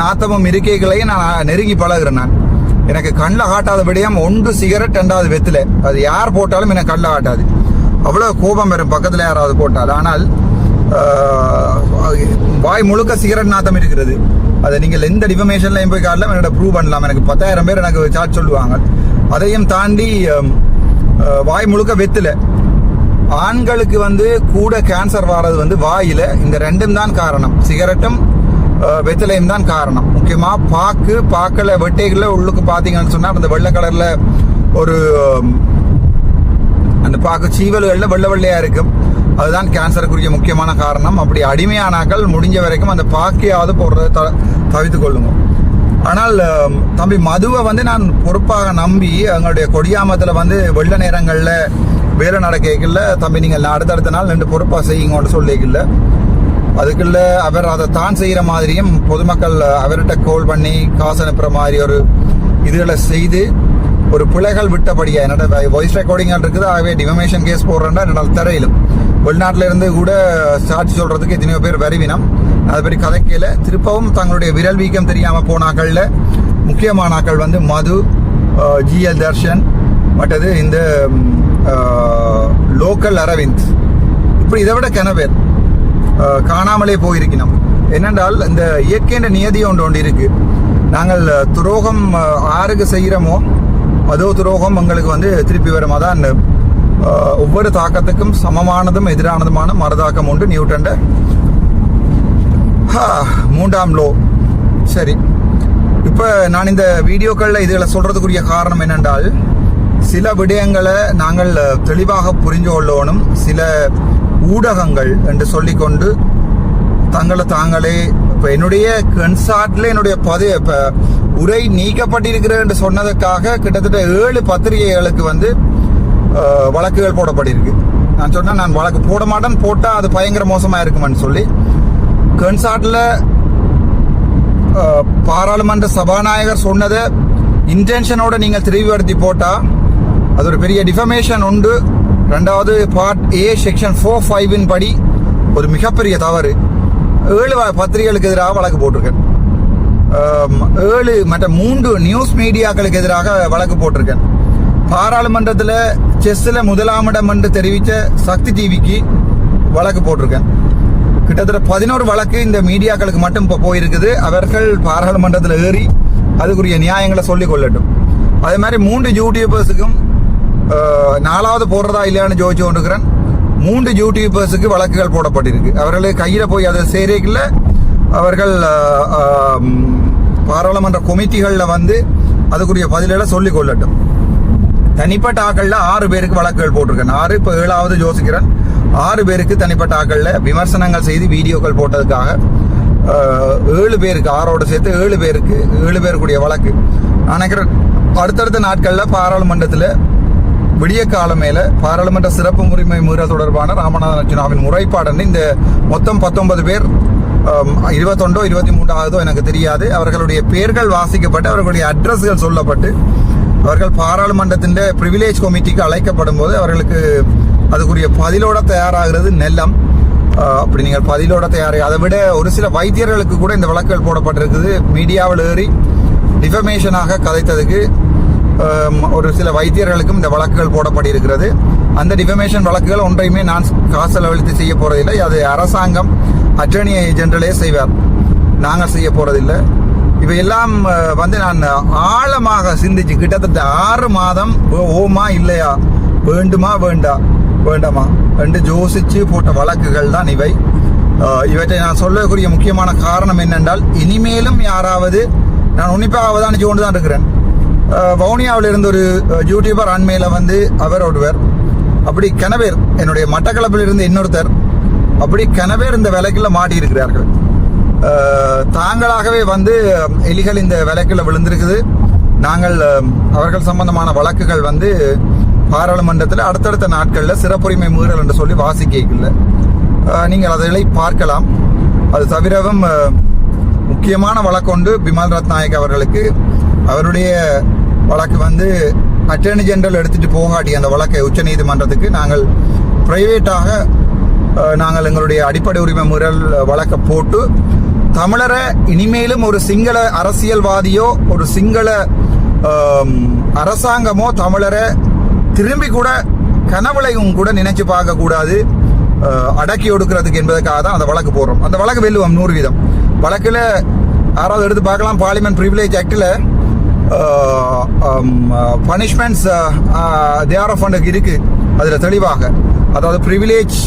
நாத்தமும் இருக்கைகளையும் நான் நெருங்கி பழகிறேன். நான் எனக்கு கண்ணில் காட்டாத விடயம் 1 சிகரெட் 2வது வெத்திலை. அது யார் போட்டாலும் எனக்கு கண்ணில் காட்டாது, அவ்வளோ கோபம் வரும் பக்கத்தில் யாராவது போட்டால். ஆனால் வாய் முழுக்க சிகரெட் நாத்தம் இருக்கிறது. அதை நீங்கள் எந்த டிஃபர்மேஷன்லையும் போய் காட்டலாம், என்னோட ப்ரூவ் பண்ணலாம். எனக்கு 10,000 பேர் எனக்கு சார்ஜ் சொல்லுவாங்க. அதையும் தாண்டி வாய் முழுக்க வெத்திலை. ஆண்களுக்கு வந்து கூட கேன்சர் வர்றது வந்து வாயில. இந்த 2ம் தான் காரணம், சிகரெட்டும் வெத்திலையும் தான் காரணம். முக்கியமா பாக்கல வெட்டைகள்ல உள்ளுக்கு பாத்தீங்கன்னு சொன்னா அந்த வெள்ளை கலர்ல ஒரு அந்த பாக்கு சீவல்கள்ல வெள்ளையா இருக்கும். அதுதான் கேன்சருக்குரிய முக்கியமான காரணம். அப்படி அடிமையானாக்கள் முடிஞ்ச வரைக்கும் அந்த பாக்கையாவது போடுறத தவித்துக் கொள்ளுங்க. ஆனால் தம்பி மதுவை வந்து நான் பொறுப்பாக நம்பி எங்களுடைய கொடியாமத்தில் வந்து வெள்ள நேரங்களில் வேலை நடக்கல, தம்பி நீங்கள் அடுத்தடுத்த நாள் 2 பொறுப்பாக செய்யுங்கன்னு சொல்லிக்கல. அதுக்குள்ள அவர் அதை தான் செய்கிற மாதிரியும் பொதுமக்கள் அவர்கிட்ட கோல் பண்ணி காசு அனுப்புகிற மாதிரி ஒரு இதுகளை செய்து ஒரு பிழைகள் விட்டபடியா என்னோட வாய்ஸ் ரெக்கார்டிங் இருக்குது. ஆகவே டிஃபமேஷன் கேஸ் போடுறேன்னா என்னால் தரையிலும் வெளிநாட்டில இருந்து கூட சாட்சி சொல்றதுக்கு எத்தனையோ பேர் வருவினம். அதை பற்றி கதைக்கையில திருப்பவும் தங்களுடைய விரல் வீக்கம் தெரியாம போனாக்கள்ல முக்கியமானாக்கள் வந்து மது, ஜிஎல் தர்ஷன், மற்றது இந்த லோக்கல் அரவிந்த். இப்படி இதை விட கனவேர் காணாமலே போயிருக்கணும். என்னென்றால் இந்த இயற்கையின் நியதி ஒன்று இருக்கு. நாங்கள் துரோகம் யாருக்கு செய்கிறோமோ அதோ துரோகம் எங்களுக்கு வந்து திருப்பி வருமா தான். ஒவ்வொரு தாக்கத்துக்கும் சமமானதும் எதிரானதுமான மறுதாக்கம் உண்டு. நியூட்டன் 3ஆம் லோ. சரி, இப்போ நான் இந்த வீடியோக்களில் இதுகளை சொல்றதுக்குரிய காரணம் என்னென்றால், சில விடயங்களை நாங்கள் தெளிவாக புரிஞ்சு கொள்ளணும். சில ஊடகங்கள் என்று சொல்லிக்கொண்டு தாங்களே இப்போ என்னுடைய கன்சார்ட்ல என்னுடைய உரை நீக்கப்பட்டிருக்கிறது என்று சொன்னதுக்காக கிட்டத்தட்ட 7 பத்திரிகைகளுக்கு வந்து வழக்குகள் போடப்பட்டிருக்கு. நான் சொன்னேன் நான் வழக்கு போட மாட்டேன், போட்டால் அது பயங்கர மோசமாக இருக்குமென்னு சொல்லி. கன்சார்ட்டில் பாராளுமன்ற சபாநாயகர் சொன்னதை இன்டென்ஷனோட நீங்கள் திரிவுபடுத்தி போட்டால் அது ஒரு பெரிய டிஃபமேஷன் உண்டு. ரெண்டாவது பார்ட் ஏ செக்ஷன் 4(5) படி ஒரு மிகப்பெரிய தவறு. 7 பத்திரிகைகளுக்கு எதிராக வழக்கு போட்டிருக்கேன். 7 மற்ற 3 நியூஸ் மீடியாக்களுக்கு எதிராக வழக்கு போட்டிருக்கேன். பாராளுமன்றத்தில் செஸ்ஸில் முதலாமிடம் என்று தெரிவித்த சக்தி டிவிக்கு வழக்கு போட்டிருக்கேன். கிட்டத்தட்ட 11 வழக்கு இந்த மீடியாக்களுக்கு மட்டும் இப்போ போயிருக்குது. அவர்கள் பாராளுமன்றத்தில் ஏறி அதுக்குரிய நியாயங்களை சொல்லிக் கொள்ளட்டும். அதே மாதிரி 3 யூடியூபர்ஸுக்கும் 4வது போடுறதா இல்லையான்னு ஜோதிச்சு கொண்டிருக்கிறேன். 3 யூடியூபர்ஸுக்கு வழக்குகள் போடப்பட்டிருக்கு. அவர்களுக்கு கையில் போய் அதை சேரைக்குள்ள அவர்கள் பாராளுமன்ற கமிட்டிகளில் வந்து அதுக்குரிய பதில்களை சொல்லிக் கொள்ளட்டும். தனிப்பட்ட ஆக்களில் 6 பேருக்கு வழக்குகள் போட்டிருக்கேன். 6 இப்போ 7வது யோசிக்கிறேன். 6 பேருக்கு தனிப்பட்ட ஆக்களில் விமர்சனங்கள் செய்து வீடியோக்கள் போட்டதுக்காக 7 பேருக்கு 6ஓடு சேர்த்து 7 பேருக்குரிய வழக்கு. நான் நினைக்கிறேன் அடுத்தடுத்த நாட்களில் பாராளுமன்றத்தில் விடிய காலம் மேல பாராளுமன்ற சிறப்பு உரிமை மீறல் தொடர்பான ராமநாதன் அர்ச்சுனாவின் முறைப்பாடு இந்த மொத்தம் 19 பேர் 21ஓ 23ஆவதோ எனக்கு தெரியாது. அவர்களுடைய பெயர்கள் வாசிக்கப்பட்டு அவர்களுடைய அட்ரஸ்கள் சொல்லப்பட்டு அவர்கள் பாராளுமன்றத்தின் பிரிவிலேஜ் கமிட்டிக்கு அழைக்கப்படும் போது அவர்களுக்கு அதுக்குரிய பதிலோட தயாராகிறது நெல்லம். அப்படி நீங்கள் பதிலோட தயாராக அதை விட ஒரு சில வைத்தியர்களுக்கு கூட இந்த வழக்குகள் போடப்பட்டிருக்குது. மீடியாவில் ஏறி டிஃபமேஷனாக கதைத்ததுக்கு ஒரு சில வைத்தியர்களுக்கும் இந்த வழக்குகள் போடப்பட்டிருக்கிறது. அந்த டிஃபமேஷன் வழக்குகள் ஒன்றையுமே நான் காசு செலவழித்து செய்ய போறதில்லை. அது அரசாங்கம் அட்டர்னி ஜெனரலே செய்வார், நாங்கள் செய்ய போறதில்லை. இவையெல்லாம் வந்து நான் ஆழமாக சிந்திச்சு கிட்டத்தட்ட 6 மாதம் ஓமா இல்லையா, வேண்டுமா வேண்டாமா என்று யோசிச்சு போட்ட வழக்குகள் தான் இவை. இவற்றை நான் சொல்லக்கூடிய முக்கியமான காரணம் என்னென்றால் இனிமேலும் யாராவது நான் உன்னிப்பாக அவதானிச்சு கொண்டு தான் இருக்கிறேன். வவுனியாவில் இருந்த ஒரு யூடியூபர் அண்மையில வந்து அவர் ஒருவர், அப்படி கனவேர் என்னுடைய மட்டக்களப்பில் இருந்து இன்னொருத்தர், அப்படி கனவேர் இந்த விலைக்குள்ள மாட்டி இருக்கிறார்கள். தாங்களாகவே வந்து எலிகள் இந்த விலைக்குள்ள விழுந்திருக்குது. நாங்கள் அவர்கள் சம்பந்தமான வழக்குகள் வந்து பாராளுமன்றத்தில் அடுத்தடுத்த நாட்களில் சிறப்புரிமை மீறல் என்று சொல்லி வாசிக்கல. நீங்கள் அதை பார்க்கலாம். அது தவிரவும் முக்கியமான வழக்கொண்டு பிமல் ரத்நாயக் அவர்களுக்கு அவருடைய வழக்கு வந்து அட்டர்னி ஜெனரல் எடுத்துட்டு போகாட்டி அந்த வழக்கை உச்ச நீதிமன்றத்துக்கு நாங்கள் பிரைவேட்டாக நாங்கள் எங்களுடைய அடிப்படை உரிமை மீறல் வழக்கை போட்டு தமிழரை இனிமேலும் ஒரு சிங்கள அரசியல்வாதியோ ஒரு சிங்கள அரசாங்கமோ தமிழரை திரும்பி கூட கனவுலையும் கூட நினைச்சு பார்க்க கூடாது, அடக்கி ஒடுக்கிறதுக்கு என்பதற்காக தான் அந்த வழக்கு போடுறோம். அந்த வழக்கு வெல்லுவோம் 100%. வழக்கில் யாராவது எடுத்து பார்க்கலாம். பார்லிமெண்ட் பிரிவிலேஜ் ஆக்டில் பனிஷ்மெண்ட்ஸ் தேர் ஆஃப் இருக்கு. அதில் தெளிவாக அதாவது பிரிவிலேஜ்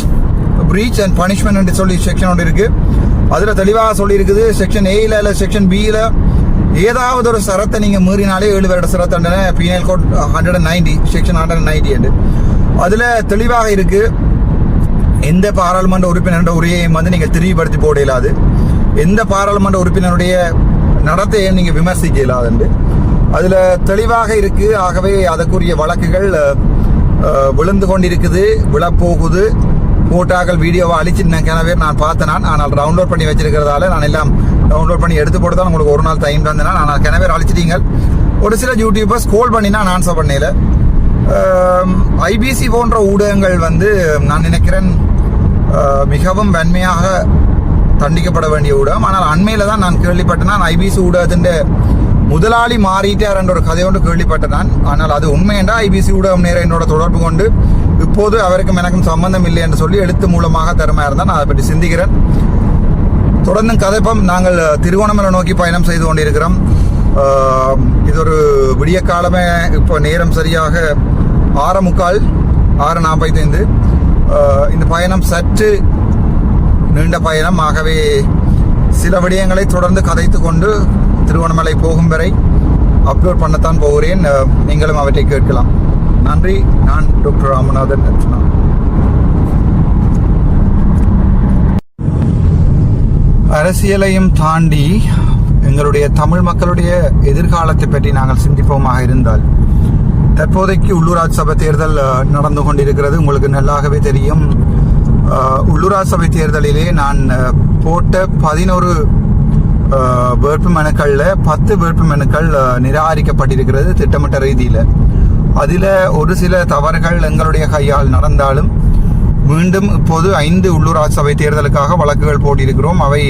பிரீச் அண்ட் பனிஷ்மெண்ட் என்று சொல்லி செக்ஷன் ஒன்று இருக்கு. அதில் தெளிவாக சொல்லி இருக்குது. செக்ஷன் ஏல இல்லை செக்ஷன் பியில் ஏதாவது ஒரு சரத்தை நீங்கள் மீறினாலே 7 வருட சிறை தண்டனை. பீனல் கோட் 190 செக்ஷன் 190 என்று அதில் தெளிவாக இருக்கு. எந்த பாராளுமன்ற உறுப்பினருடைய உரையையும் வந்து நீங்கள் திரிவுபடுத்தி போட இயலாது. எந்த பாராளுமன்ற உறுப்பினருடைய நடத்தையை நீங்கள் விமர்சிக்க இயலாது என்று அதில் தெளிவாக இருக்கு. ஆகவே அதற்குரிய வழக்குகள் விழுந்து கொண்டிருக்குது, விழப்போகுது. போட்டாக்கள் வீடியோவை அழிச்சு கிணவே நான் பார்த்தேன். ஆனால் டவுன்லோட் பண்ணி வச்சிருக்கிறதால நான் எல்லாம் டவுன்லோட் பண்ணி எடுத்து போட்டு தான் உங்களுக்கு ஒரு நாள் டைம் தந்தேன். ஆனால் கிணவே அழிச்சிட்டீங்க. ஒரு சில யூடியூபர்ஸ் கால் பண்ணினா நான் ஆன்சர் பண்ணல. ஐபிசி போன்ற ஊடகங்கள் வந்து நான் நினைக்கிறேன் மிகவும் வன்மையாக தண்டிக்கப்பட வேண்டிய ஊடகம். ஆனால் அண்மையில தான் நான் கேள்விப்பட்டேன் ஐபிசி ஊடகத்தின் முதலாளி மாறிட்டார் என்ற ஒரு கதை ஒன்று கேள்விப்பட்டேன். ஆனால் அது உண்மை என்றால் ஐபிசி ஊடகம் நேரம் என்னோட தொடர்பு கொண்டு இப்போது அவருக்கும் எனக்கும் சம்பந்தம் இல்லை என்று சொல்லி எழுத்து மூலமாக தரமா இருந்தால் நான் அதை பற்றி சிந்திக்கிறேன். தொடர்ந்து கதைப்பம். நாங்கள் திருவோணமலை நோக்கி பயணம் செய்து கொண்டிருக்கிறோம். இது ஒரு விடிய காலமே. இப்போ நேரம் சரியாக 6:45 6:45. இந்த பயணம் சற்று நீண்ட பயணம். ஆகவே சில விடயங்களை தொடர்ந்து கதைத்து கொண்டு திருவோணமலை போகும் வரை அப்லோட் பண்ணத்தான் போகிறேன். நீங்களும் அவற்றை கேட்கலாம். நன்றி. நான் டாக்டர் ராமநாதன் அர்ச்சுனா. அரசியலையும் தாண்டி எங்களுடைய தமிழ் மக்களுடைய எதிர்காலத்தை பற்றி நாங்கள் சிந்திப்போமாக இருந்தால் தற்போதைக்கு உள்ளூராட்சி சபை தேர்தல் நடந்து கொண்டிருக்கிறது. உங்களுக்கு நல்லாகவே தெரியும். உள்ளூராட்சி சபை தேர்தலிலே நான் போட்ட 11 வேட்பு மனுக்களில் 10 வேட்பு மனுக்கள் நிராகரிக்கப்பட்டிருக்கிறது திட்டமிட்ட ரீதியில். அதில் ஒரு சில தவறுகள் எங்களுடைய கையால் நடந்தாலும் மீண்டும் இப்போது 5 உள்ளூராட்சி சபை தேர்தலுக்காக வழக்குகள் போட்டியிருக்கிறோம். அவை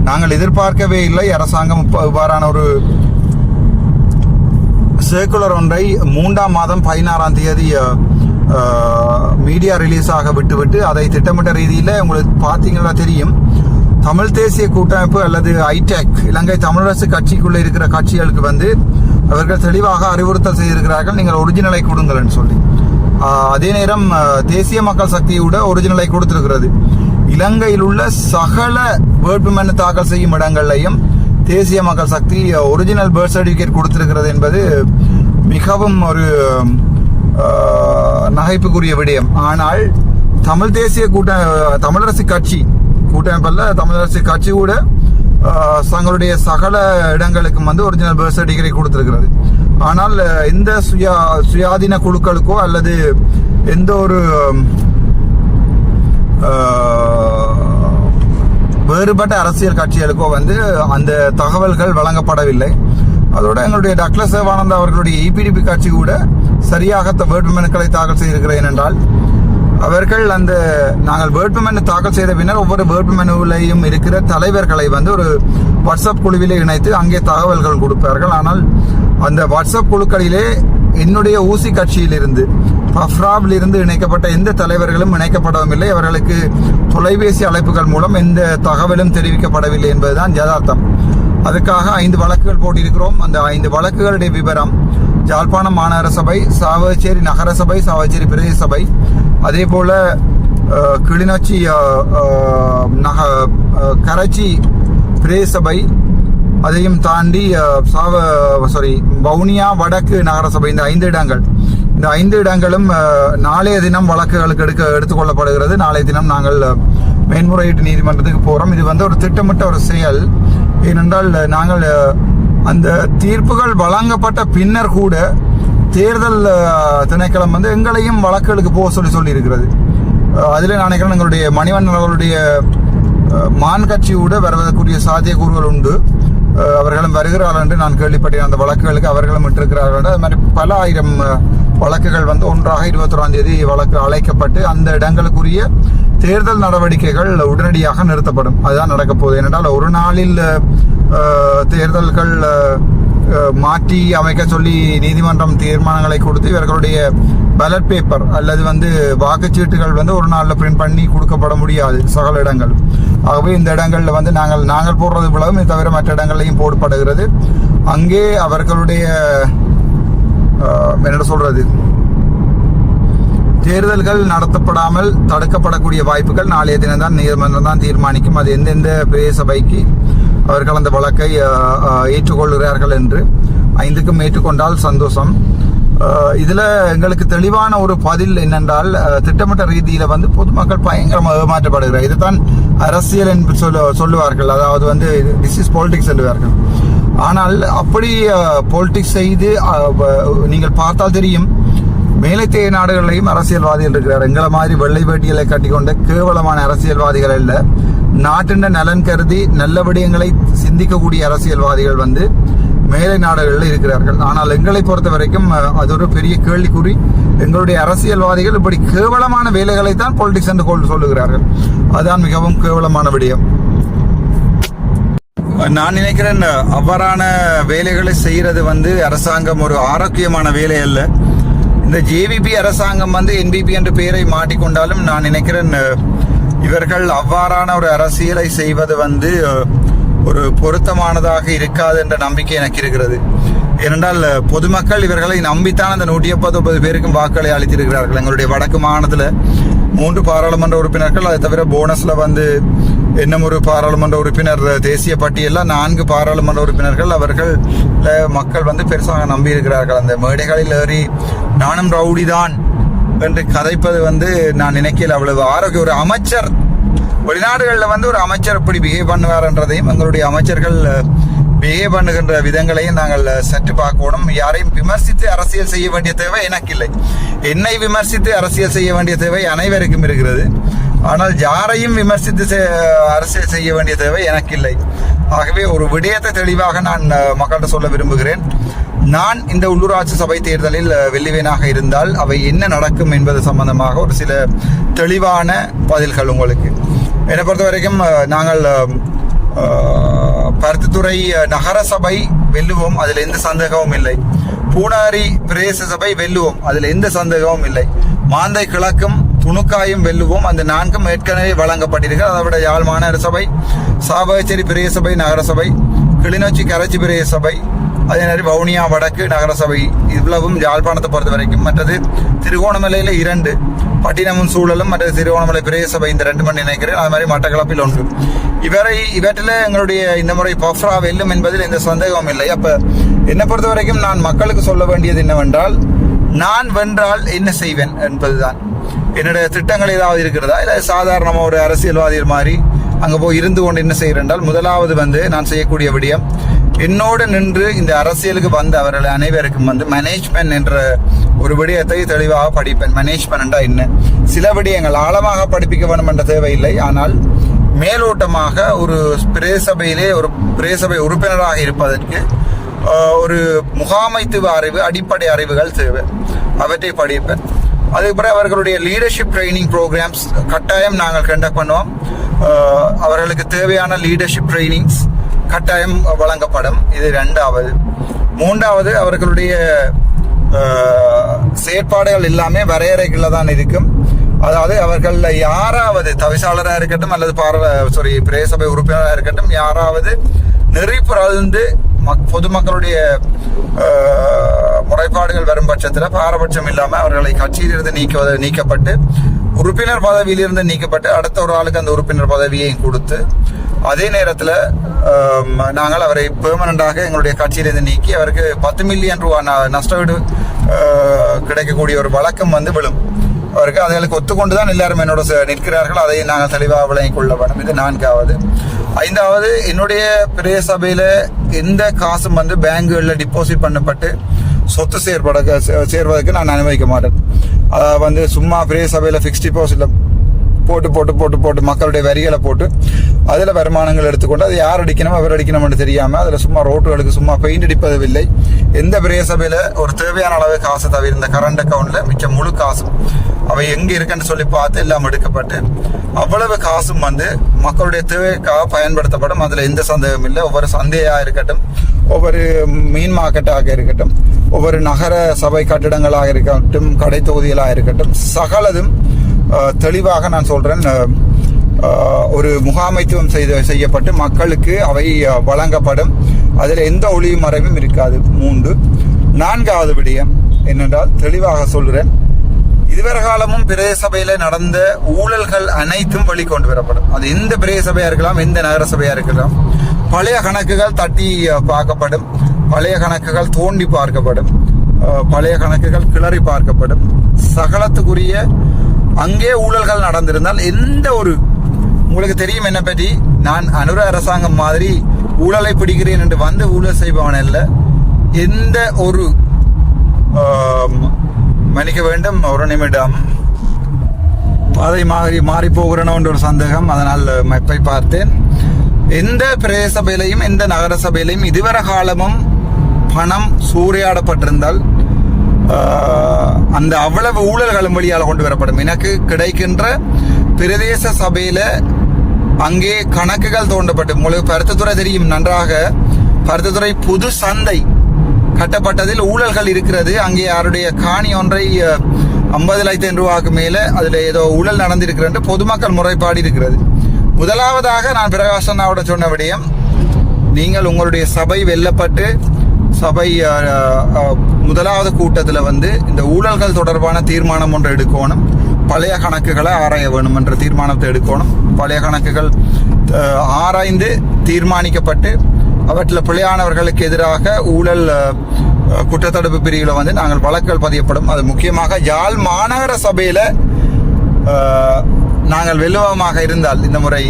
நாங்கள் எதிர்பார்க்கவே இல்லை. அரசாங்கம் இவ்வாறான ஒரு சர்க்குலர் ஒன்றை 3ஆம் மாதம் 16ஆம் தேதி மீடியா ரிலீஸாக விட்டுவிட்டு அதை திட்டமிட்ட ரீதியில் உங்களுக்கு பார்த்தீங்கன்னா தெரியும். தமிழ் தேசிய கூட்டமைப்பு அல்லது ஐடெக் இலங்கை தமிழரசு கட்சிக்குள்ளே இருக்கிற கட்சிகளுக்கு அவர்கள் தெளிவாக அறிவுறுத்தல் செய்திருக்கிறார்கள், நீங்கள் ஒரிஜினலை கொடுங்கள்னு சொல்லி. அதே நேரம் தேசிய மக்கள் சக்தியோட ஒரிஜினலை கொடுத்திருக்கிறது. இலங்கையில் உள்ள சகல வேட்புமனு தாக்கல் செய்யும் இடங்களையும் தேசிய மக்கள் சக்தி ஒரிஜினல் பர்த் சர்டிபிகேட் கொடுத்திருக்கிறது என்பது மிகவும் ஒரு நகைப்புக்குரிய விடயம். ஆனால் தமிழ் தேசிய தமிழரசு கட்சி கூட்டமைப்பல்ல தமிழரசு கட்சி கூட தங்களுடைய சகல இடங்களுக்கும் ஒரிஜினல் பர்த் சர்டிபிகேட் கொடுத்திருக்கிறது. ஆனால் எந்த சுயாதீன குழுக்களுக்கோ அல்லது எந்த ஒரு வேறுபட்ட அரசியல் கட்சிகளுக்கோ அந்த தகவல்கள் வழங்கப்படவில்லை. அதோட எங்களுடைய டக்ளஸ் தேவானந்தா அவர்களுடைய இபிடிபி கட்சி கூட சரியாக வேட்புமனுக்களை தாக்கல் செய்திருக்கிறேன் என்றால் அவர்கள் நாங்கள் வேட்புமனு தாக்கல் செய்த பின்னர் ஒவ்வொரு வேட்புமனுவிலையும் இருக்கிற தலைவர்களை ஒரு வாட்ஸ்அப் குழுவிலே இணைத்து அங்கே தகவல்கள் கொடுப்பார்கள். ஆனால் அந்த வாட்ஸ்அப் குழுக்களிலே என்னுடைய ஊசி கட்சியிலிருந்து பஃப்ராவில் இருந்து இணைக்கப்பட்ட எந்த தலைவர்களும் இணைக்கப்படவில்லை. அவர்களுக்கு தொலைபேசி அழைப்புகள் மூலம் எந்த தகவலும் தெரிவிக்கப்படவில்லை என்பதுதான் யதார்த்தம். அதுக்காக 5 வழக்குகள் போட்டிருக்கிறோம். அந்த 5 வழக்குகளுடைய விவரம் யாழ்ப்பாணம் மாநகர சபை, சாவகச்சேரி நகர சபை, சாவகச்சேரி பிரதேச சபை, அதே போல கிளிநொச்சி கரைச்சி பிரதேச சபை, அதையும் தாண்டி வவுனியா வடக்கு நகர சபை. இந்த 5 இடங்களும் நாளைய தினம் வழக்குகளுக்கு எடுத்துக்கொள்ளப்படுகிறது. நாளைய தினம் நாங்கள் மேன்முறையீட்டு நீதிமன்றத்துக்கு போகிறோம். இது ஒரு திட்டமிட்ட ஒரு செயல். ஏனென்றால் நாங்கள் அந்த தீர்ப்புகள் வழங்கப்பட்ட பின்னர் கூட தேர்தல் திணைக்களம் எங்களையும் வழக்குகளுக்கு போக சொல்லி இருக்கிறது. அதில் நான் நினைக்கிறேன் எங்களுடைய மணிவண்ணன் அவர்களுடைய மான் கட்சியோடு வருவதற்குரிய சாத்தியக்கூறுகள் உண்டு. அவர்களும் வருகிறார்கள் என்று நான் கேள்விப்பட்டேன். அந்த வழக்குகளுக்கு அவர்களும் விட்டிருக்கிறார்கள். அது மாதிரி பல ஆயிரம் வழக்குகள் ஒன்றாக 21ஆம் தேதி வழக்கு அழைக்கப்பட்டு அந்த இடங்களுக்குரிய தேர்தல் நடவடிக்கைகள் உடனடியாக நிறுத்தப்படும். அதுதான் நடக்க போகுது. ஏனென்றால் ஒரு நாளில் தேர்தல்கள் மாற்றி அமைக்க சொல்லி நீதிமன்றம் தீர்மானங்களை கொடுத்து இவர்களுடைய பேலட் பேப்பர் அல்லது வாக்குச்சீட்டுகள் ஒரு நாளில் பிரிண்ட் பண்ணி கொடுக்கப்பட முடியாது சகல இடங்கள். ஆகவே இந்த இடங்களில் நாங்கள் போடுறது விளவும் தவிர மற்ற இடங்களையும் போடப்படுகிறது. அங்கே அவர்களுடைய என்ன சொல்றது தேர்தல்கள் நடத்தப்படாமல் தடுக்கப்படக்கூடிய வாய்ப்புகள் நாளைய தினம் தான் நீதிமன்றம் தான் தீர்மானிக்கும். அது எந்தெந்த பிரதேச சபைக்கு அவர்கள் அந்த வழக்கை ஏற்றுக்கொள்கிறார்கள் என்று 5க்கும் ஏற்றுக்கொண்டால் சந்தோஷம். இதுல எங்களுக்கு தெளிவான ஒரு பதில் என்னென்றால் திட்டமிட்ட ரீதியில பொதுமக்கள் பயங்கரமாக ஏமாற்றப்படுகிறார். இதுதான் அரசியல் என்று சொல்லுவார்கள். அதாவது திஸ் இஸ் பாலிடிக்ஸ் சொல்லுவார்கள். ஆனால் அப்படி பாலிடிக்ஸ் செய்து நீங்கள் பார்த்தால் தெரியும், மேலைத்தேய நாடுகளிலையும் அரசியல்வாதிகள் இருக்கிறார். எங்களை மாதிரி வெள்ளை வேட்டிகளை கட்டிக்கொண்ட கேவலமான அரசியல்வாதிகள் அல்ல. நாட்டின் நலன் கருதி நல்ல விடயங்களை சிந்திக்கக்கூடிய அரசியல்வாதிகள் மேலை நாடுகளில் இருக்கிறார்கள். ஆனால் எங்களை பொறுத்த வரைக்கும் அது ஒரு பெரிய கேள்விக்குறி. எங்களுடைய அரசியல்வாதிகள் இப்படி கேவலமான வேலைகளை தான் பாலிடிக்ஸ் என்று சொல்லுகிறார்கள். அதுதான் மிகவும் கேவலமான விடயம். நான் நினைக்கிறேன் அவ்வாறான வேலைகளை செய்யறது அரசாங்கம் ஒரு ஆரோக்கியமான வேலை அல்ல. இந்த ஜேவிபி அரசாங்கம் என்பிபி என்ற பெயரை மாட்டிக்கொண்டாலும் நான் நினைக்கிறேன் இவர்கள் அவ்வாறான ஒரு அரசியலை செய்வது ஒரு பொருத்தமானதாக இருக்காது என்ற நம்பிக்கை எனக்கு இருக்கிறது. ஏனென்றால் பொதுமக்கள் இவர்களை நம்பித்தான் அந்த 149 பேருக்கும் வாக்களை அளித்திருக்கிறார்கள். எங்களுடைய வடக்கு மாநிலத்தில் 3 பாராளுமன்ற உறுப்பினர்கள், அதை தவிர போனஸ்ல இன்னும் ஒரு பாராளுமன்ற உறுப்பினர், தேசிய பட்டியலில் 4 பாராளுமன்ற உறுப்பினர்கள் அவர்கள் மக்கள் பெருசாக நம்பி இருக்கிறார்கள். அந்த மேடைகளில் ஏறி நானும் ரவுடி தான் என்று கதைப்பது நான் நினைக்கல அவ்வளவு ஆரோக்கிய. ஒரு அமைச்சர் வெளிநாடுகளில் ஒரு அமைச்சர் எப்படி பிஹேவ் பண்ணுவார் என்றதையும் எங்களுடைய அமைச்சர்கள் பிஹேவ் பண்ணுகின்ற விதங்களையும் நாங்கள் சற்று பார்க்கணும். யாரையும் விமர்சித்து அரசியல் செய்ய வேண்டிய தேவை எனக்கு இல்லை. என்னை விமர்சித்து அரசியல் செய்ய வேண்டிய தேவை அனைவருக்கும் இருக்கிறது. ஆனால் யாரையும் விமர்சித்து அரசியல் செய்ய வேண்டிய தேவை எனக்கு இல்லை. ஆகவே ஒரு விடயத்தை தெளிவாக நான் மக்கள்கிட்ட சொல்ல விரும்புகிறேன். நான் இந்த உள்ளூராட்சி சபை தேர்தலில் வெல்லுவேனாக இருந்தால் அவை என்ன நடக்கும் என்பது சம்பந்தமாக ஒரு சில தெளிவான பதில்கள் உங்களுக்கு. என்னை பொறுத்த வரைக்கும் நாங்கள் பருத்தித்துறை நகர சபை வெல்லுவோம், அதில் எந்த சந்தேகமும் இல்லை. பூனாரி பிரதேச சபை வெல்லுவோம், அதில் எந்த சந்தேகமும் இல்லை. மாந்தை கிழக்கும் துணுக்காயும் வெல்லுவோம், அந்த 4ம் ஏற்கனவே வழங்கப்பட்டிருக்கிறது. அதை விட யாழ் மாநகர சபை, சாவகச்சேரி பிரதேச சபை நகரசபை, கிளிநொச்சி கரைச்சி பிரதேச சபை, அதே மாதிரி வவுனியா வடக்கு நகரசபை, இவ்வளவும் யாழ்ப்பாணத்தை பொறுத்த வரைக்கும். மற்றது திருகோணமலையில் 2, பட்டினமும் சூழலும் மற்றது திருகோணமலை பிரதேச சபை, இந்த 2 மணி நினைக்கிறேன். அது மாதிரி மட்டக்களப்பில் 1. இவற்றில் எங்களுடைய இந்த முறை பஃப்ரா வெல்லும் என்பதில் எந்த சந்தேகமும் இல்லை. அப்ப என்னை பொறுத்த வரைக்கும் நான் மக்களுக்கு சொல்ல வேண்டியது என்னவென்றால், நான் வென்றால் என்ன செய்வேன் என்பதுதான். என்னுடைய திட்டங்கள் ஏதாவது இருக்கிறதா, இல்லை சாதாரணமாக ஒரு அரசியல்வாதிகள் மாதிரி அங்கே போய் இருந்து கொண்டு என்ன செய்கிறேன் என்றால், முதலாவது நான் செய்யக்கூடிய விடயம், என்னோடு நின்று இந்த அரசியலுக்கு வந்த அவர்கள் அனைவருக்கும் மேனேஜ்மெண்ட் என்ற ஒரு விடயத்தை தெளிவாக படிப்பேன். மேனேஜ்மெண்டா என்ன, சில விடயங்கள் ஆழமாக படிப்பிக்க வேண்டும் என்ற தேவையில்லை. ஆனால் மேலோட்டமாக ஒரு பிரதேசபையிலே ஒரு பிரதேசபை உறுப்பினராக இருப்பதற்கு ஒரு முகாமைத்துவ அறிவு, அடிப்படை அறிவுகள் தேவை. அவற்றை படிப்பேன். அதுக்கப்புறம் அவர்களுடைய லீடர்ஷிப் ட்ரைனிங் ப்ரோக்ராம்ஸ் கட்டாயம் நாங்கள் கண்டக்ட் பண்ணுவோம். அவர்களுக்கு தேவையான லீடர்ஷிப் ட்ரைனிங்ஸ் கட்டாயம் வழங்கப்படும். இது 2வது. 3வது, அவர்களுடைய செயற்பாடுகள் எல்லாமே வரையறைகளில் தான் இருக்கும். அதாவது அவர்கள் யாராவது தவிசாளராக இருக்கட்டும் அல்லது பிரதேசபை உறுப்பினராக இருக்கட்டும், யாராவது நெறிப்புறந்து பொதுமக்களுடைய முறைப்பாடுகள் வரும் பட்சத்தில் பாரபட்சம் இல்லாமல் அவர்களை கட்சியிலிருந்து நீக்கப்பட்டு உறுப்பினர் பதவியிலிருந்து நீக்கப்பட்டு அடுத்த ஒரு ஆளுக்கு அந்த உறுப்பினர் பதவியையும் கொடுத்து, அதே நேரத்தில் நாங்கள் அவரை பெர்மனண்டாக எங்களுடைய கட்சியிலிருந்து நீக்கி அவருக்கு 10 மில்லியன் ரூபா நஷ்டஈடு கிடைக்கக்கூடிய ஒரு வழக்கம் விழும் அவருக்கு. அதுகளுக்கு ஒத்துக்கொண்டு தான் எல்லாரும் என்னோட நிற்கிறார்கள். அதை நாங்கள் தெளிவாக விளங்கிக் கொள்ள வேண்டும். இது 4வது. 5வது, என்னுடைய பிரதேச சபையில் எந்த காசும் பேங்குகளில் டிபாசிட் பண்ணப்பட்டு சொத்து சேர்வதற்கு நான் அனுமதிக்க மாட்டேன். அதை சும்மா பிரதேச சபையில் ஃபிக்ஸ்ட் டிபாசிட்டில் போட்டு மக்களுடைய வரிகளை போட்டு அதில் வருமானங்கள் எடுத்துக்கொண்டு அது யார் அடிக்கணும் அவர் அடிக்கணும்னு தெரியாமல் அதில் சும்மா ரோட்டுகளுக்கு சும்மா பெயிண்ட் அடிப்பதில்லை. எந்த பிரதேச சபையில் ஒரு தேவையான அளவு காசு தவிர இந்த கரண்ட் அக்கௌண்ட்டில் மிச்சம் முழு காசும் அவை எங்கே இருக்குன்னு சொல்லி பார்த்து எல்லாம் எடுக்கப்பட்டு அவ்வளவு காசும் மக்களுடைய தேவைக்காக பயன்படுத்தப்படும். அதில் எந்த சந்தேகமும் இல்லை. ஒவ்வொரு சந்தையாக இருக்கட்டும், ஒவ்வொரு மீன் மார்க்கெட்டாக இருக்கட்டும், ஒவ்வொரு நகர சபை கட்டிடங்களாக இருக்கட்டும், கடை தொகுதிகளாக இருக்கட்டும், சகலதும் தெளிவாக நான் சொல்றேன், ஒரு முகாமைத்துவம் செய்யப்பட்டு மக்களுக்கு அவை வழங்கப்படும். அதில் எந்த ஒளிவு மறைவும் இருக்காது. 3. 4வது விடயம் என்னென்றால், தெளிவாக சொல்கிறேன், இதுவரை காலமும் பிரதேச சபையில நடந்த ஊழல்கள் அனைத்தும் வெளிக்கொண்டு வரப்படும். அது எந்த பிரதேச சபையா இருக்கலாம், எந்த நகர சபையா இருக்கலாம். பழைய கணக்குகள் தட்டி பார்க்கப்படும், பழைய கணக்குகள் தோண்டி பார்க்கப்படும், பழைய கணக்குகள் கிளறி பார்க்கப்படும். சகலத்துக்குரிய அங்கே ஊழல்கள் நடந்திருந்தால் எந்த ஒரு, உங்களுக்கு தெரியும் என்ன பற்றி, நான் அனுர அரசாங்கம் மாதிரி ஊழலை பிடிக்கிறேன் என்று ஊழல் செய்பவன் அல்ல. எந்த ஒரு மன்னிக்க வேண்டும், ஒரு நிமிடம், பாதை மாறி போகிறேனோ என்ற ஒரு சந்தேகம், அதனால் மெப்பை பார்த்தேன். எந்த பிரதேச சபையிலையும் எந்த நகர சபையிலையும் இதுவரை காலமும் பணம் சூறையாடப்பட்டிருந்தால் அந்த அவ்வளவு ஊழல்களும் வழியால் கொண்டு வரப்படும். எனக்கு கிடைக்கின்ற பிரதேச சபையில அங்கே கணக்குகள் தோண்டப்பட்டு, உங்களுக்கு பருத்தித்துறை தெரியும் நன்றாக, பருத்தித்துறை புது சந்தை கட்டப்பட்டதில் ஊழல்கள் இருக்கிறது. அங்கே யாருடைய காணி ஒன்றை 50 லட்சம் ரூபாய்க்கு மேலே அதில் ஏதோ ஊழல் நடந்திருக்கிறது, பொதுமக்கள் முறைப்பாடு இருக்கிறது. முதலாவதாக நான் பிரகாசனாவோட சொன்ன விடயம், நீங்கள் உங்களுடைய சபை வெல்லப்பட்டு சபை முதலாவது கூட்டத்தில் இந்த ஊழல்கள் தொடர்பான தீர்மானம் ஒன்று எடுக்கணும். பழைய கணக்குகளை ஆராய வேணும் என்ற தீர்மானத்தை எடுக்கணும். பழைய கணக்குகள் ஆராய்ந்து தீர்மானிக்கப்பட்டு அவற்றில் பிழையானவர்களுக்கு எதிராக ஊழல் குற்றத்தடுப்பு பிரிவில் நாங்கள் வழக்குகள் பதியப்படும். அது முக்கியமாக யாழ் மாநகர சபையில் நாங்கள் வெல்லுவமாக இருந்தால், இந்த முறை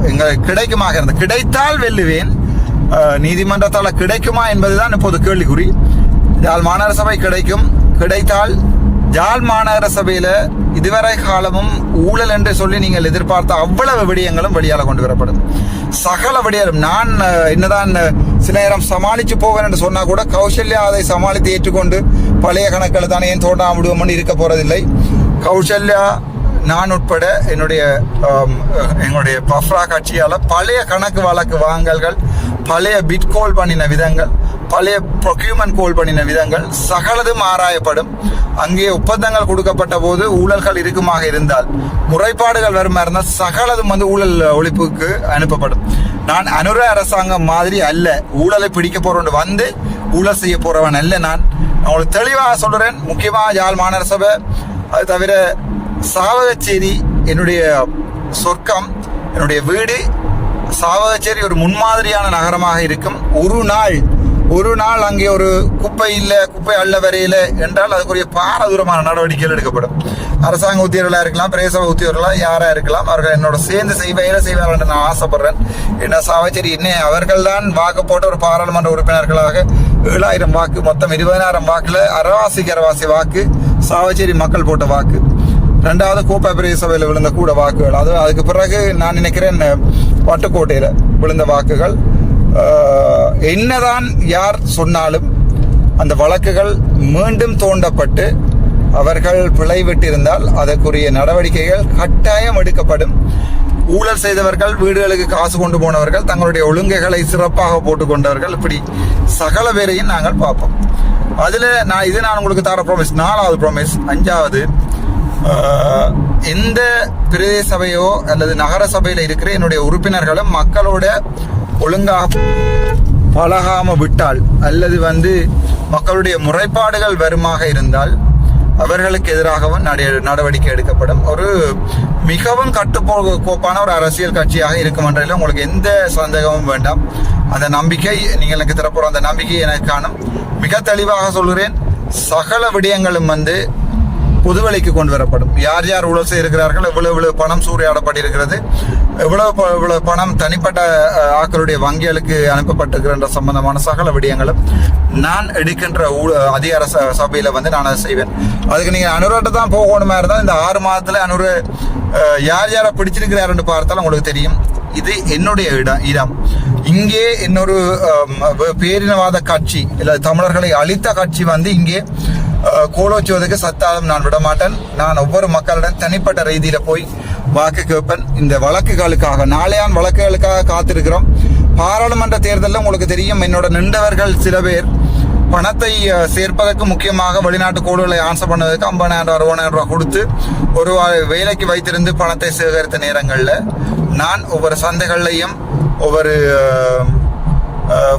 எங்களுக்கு கிடைத்தால் வெல்லுவேன். நீதிமன்றத்தால் கிடைக்குமா என்பதுதான் இப்போது கேள்விக்குறி. யாழ் மாநகர சபை கிடைத்தால் யாழ் மாநகர சபையில இதுவரை காலமும் ஊழல் என்று சொல்லி நீங்கள் எதிர்பார்த்த அவ்வளவு விடயங்களும் வெளியால கொண்டு வரப்படும். சகல விடயம் நான் என்னதான் சில நேரம் சமாளிச்சு போவேன் என்று சொன்னா கூட கௌசல்யா அதை சமாளித்து ஏற்றுக்கொண்டு பழைய கணக்கில் தானே ஏன் தோண்டாம விடுவோம்னு இருக்க போறதில்லை. கௌசல்யா நான் உட்பட எங்களுடைய பஃப்ரா கட்சியால பழைய கணக்கு வழக்கு வாங்கல்கள், பழைய பிட்கோல் பண்ணின விதங்கள், பழைய ப்ரொக்யூமெண்ட் கோல் பண்ணின விதங்கள் சகலதும் ஆராயப்படும். அங்கே ஒப்பந்தங்கள் கொடுக்கப்பட்ட போது ஊழல்கள் இருக்குமாக இருந்தால், முறைப்பாடுகள் வருமா இருந்தால் சகலதும் ஊழல் ஒழிப்புக்கு அனுப்பப்படும். நான் அனுர அரசாங்கம் மாதிரி அல்ல, ஊழலை பிடிக்க போறவன் ஊழல் செய்ய போறவன் அல்ல. நான் உங்களுக்கு தெளிவாக சொல்றேன். முக்கியமாக யாழ் மாநகர சபை, அது தவிர சாவகச்சேரி என்னுடைய சொர்க்கம், என்னுடைய வீடு. சாவகச்சேரி ஒரு முன்மாதிரியான நகரமாக இருக்கும். ஒரு நாள் அங்கே ஒரு குப்பை அள்ள வரையில என்றால் அதுக்குரிய பாரதூரமான நடவடிக்கைகள் எடுக்கப்படும். அரசாங்க உத்தியோகர்களாக இருக்கலாம், பிரதேச உத்தியோகர்களாக யாரா இருக்கலாம், அவர்கள் என்னோட சேர்ந்து செய்வார்கள் என்று நான் ஆசைப்படுறேன். என்ன சாவச்சேரி அவர்கள் தான் வாக்கு போட்ட ஒரு பாராளுமன்ற உறுப்பினர்களாக 7,000 வாக்கு, மொத்தம் 20,000 வாக்குல அரைவாசி வாக்கு சாவச்சேரி மக்கள் போட்ட வாக்கு. 2வது கோப்பை பிரதேச சபையில் விழுந்த கூட வாக்குகள். அதுக்கு பிறகு நான் நினைக்கிறேன் வட்டுக்கோட்டையில விழுந்த வாக்குகள். என்னதான் யார் சொன்னாலும் அந்த வழக்குகள் மீண்டும் தோண்டப்பட்டு அவர்கள் பிழை விட்டிருந்தால் அதற்குரிய நடவடிக்கைகள் கட்டாயம் எடுக்கப்படும். ஊழல் செய்தவர்கள், வீடுகளுக்கு காசு கொண்டு போனவர்கள், தங்களுடைய ஒழுங்குகளை சிறப்பாக போட்டுக்கொண்டவர்கள், இப்படி சகல பேரையும் நாங்கள் பார்ப்போம். அதுல நான் உங்களுக்கு தர ப்ராமிஸ். 4வது ப்ராமிஸ். 5வது, எந்த பிரதேச சபையோ அல்லது நகர சபையில இருக்கிற என்னுடைய உறுப்பினர்களும் மக்களோட ஒழுங்காக பழகாம விட்டால் அல்லது மக்களுடைய முறைப்பாடுகள் வருமாக இருந்தால் அவர்களுக்கு எதிராகவும் நடவடிக்கை எடுக்கப்படும். ஒரு மிகவும் கட்டுக்கோப்பான ஒரு அரசியல் கட்சியாக இருக்கும் என்றதில் உங்களுக்கு எந்த சந்தேகமும் வேண்டாம். அந்த நம்பிக்கை நீங்கள் எனக்கு தரப்போற அந்த நம்பிக்கை எனக்கு காணும். மிக தெளிவாக சொல்கிறேன். சகல விடயங்களும் பொதுவெளிக்கு கொண்டு வரப்படும். யார் யார் ஊழல் செய்திருக்கிறார்கள், எவ்வளவு பணம் சூறையாடப்பட்டிருக்கிறது, எவ்வளவு பணம் தனிப்பட்ட ஆக்களுடைய வங்கிகளுக்கு அனுப்பப்பட்டிருக்கிற சம்பந்தமான சகல விடயங்களும் நான் எடுக்கின்ற அதிகார சபையில நான் அதை செய்வேன். அதுக்கு நீங்க அனுராட்ட தான் போகணுமா இருந்தால் இந்த 6 மாதத்துல அனுர யார் யாரை பிடிச்சிருக்கிறாருன்னு பார்த்தாலும் உங்களுக்கு தெரியும். இது என்னுடைய இடம். இங்கே இன்னொரு பேரினவாத கட்சி இல்ல தமிழர்களை அழித்த கட்சி இங்கே கோலோச்சுவதற்கு சத்தாலும் நான் விடமாட்டேன். நான் ஒவ்வொரு மக்களிடம் தனிப்பட்ட ரீதியில போய் வாக்கு கேட்பேன். இந்த வழக்குகளுக்காக, நாளையான் வழக்குகளுக்காக காத்திருக்கிறோம். பாராளுமன்ற தேர்தலில் உங்களுக்கு தெரியும், என்னோட நின்றவர்கள் சில பேர் பணத்தை சேர்ப்பதற்கு, முக்கியமாக வெளிநாட்டு கோடுகளை ஆன்சர் பண்ணதுக்கு 50,000 60,000 ரூபாய் கொடுத்து ஒரு வேலைக்கு வைத்திருந்து பணத்தை சேகரித்த நேரங்களில் நான் ஒவ்வொரு சந்தைகள்லையும், ஒவ்வொரு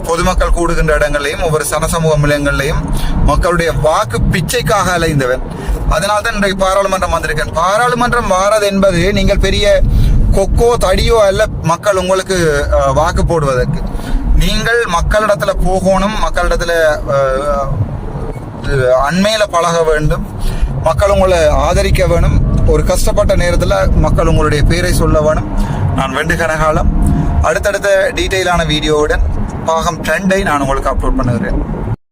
பொதுமக்கள் கூடுகின்ற இடங்களையும், ஒவ்வொரு சனசமூக நிலையங்களையும் மக்களுடைய வாக்கு பிச்சைக்காக அலைந்தவன். அதனால்தான் இன்றைக்கு பாராளுமன்றம் வந்திருக்கேன். பாராளுமன்றம் வாரது என்பது நீங்கள் பெரிய கொக்கோ தடியோ அல்ல. மக்கள் உங்களுக்கு வாக்கு போடுவதற்கு நீங்கள் மக்களிடத்துல போகணும், மக்களிடத்துல அண்மையில பழக வேண்டும், மக்கள் உங்களை ஆதரிக்க வேணும். ஒரு கஷ்டப்பட்ட நேரத்தில் மக்கள் உங்களுடைய பேரை சொல்ல வேணும். நான் வெண்டுகன காலம் அடுத்தடுத்த டீட்டெயிலான வீடியோவுடன் பாகம் 2 நான் உங்களுக்கு அப்லோட் பண்ணுகிறேன்.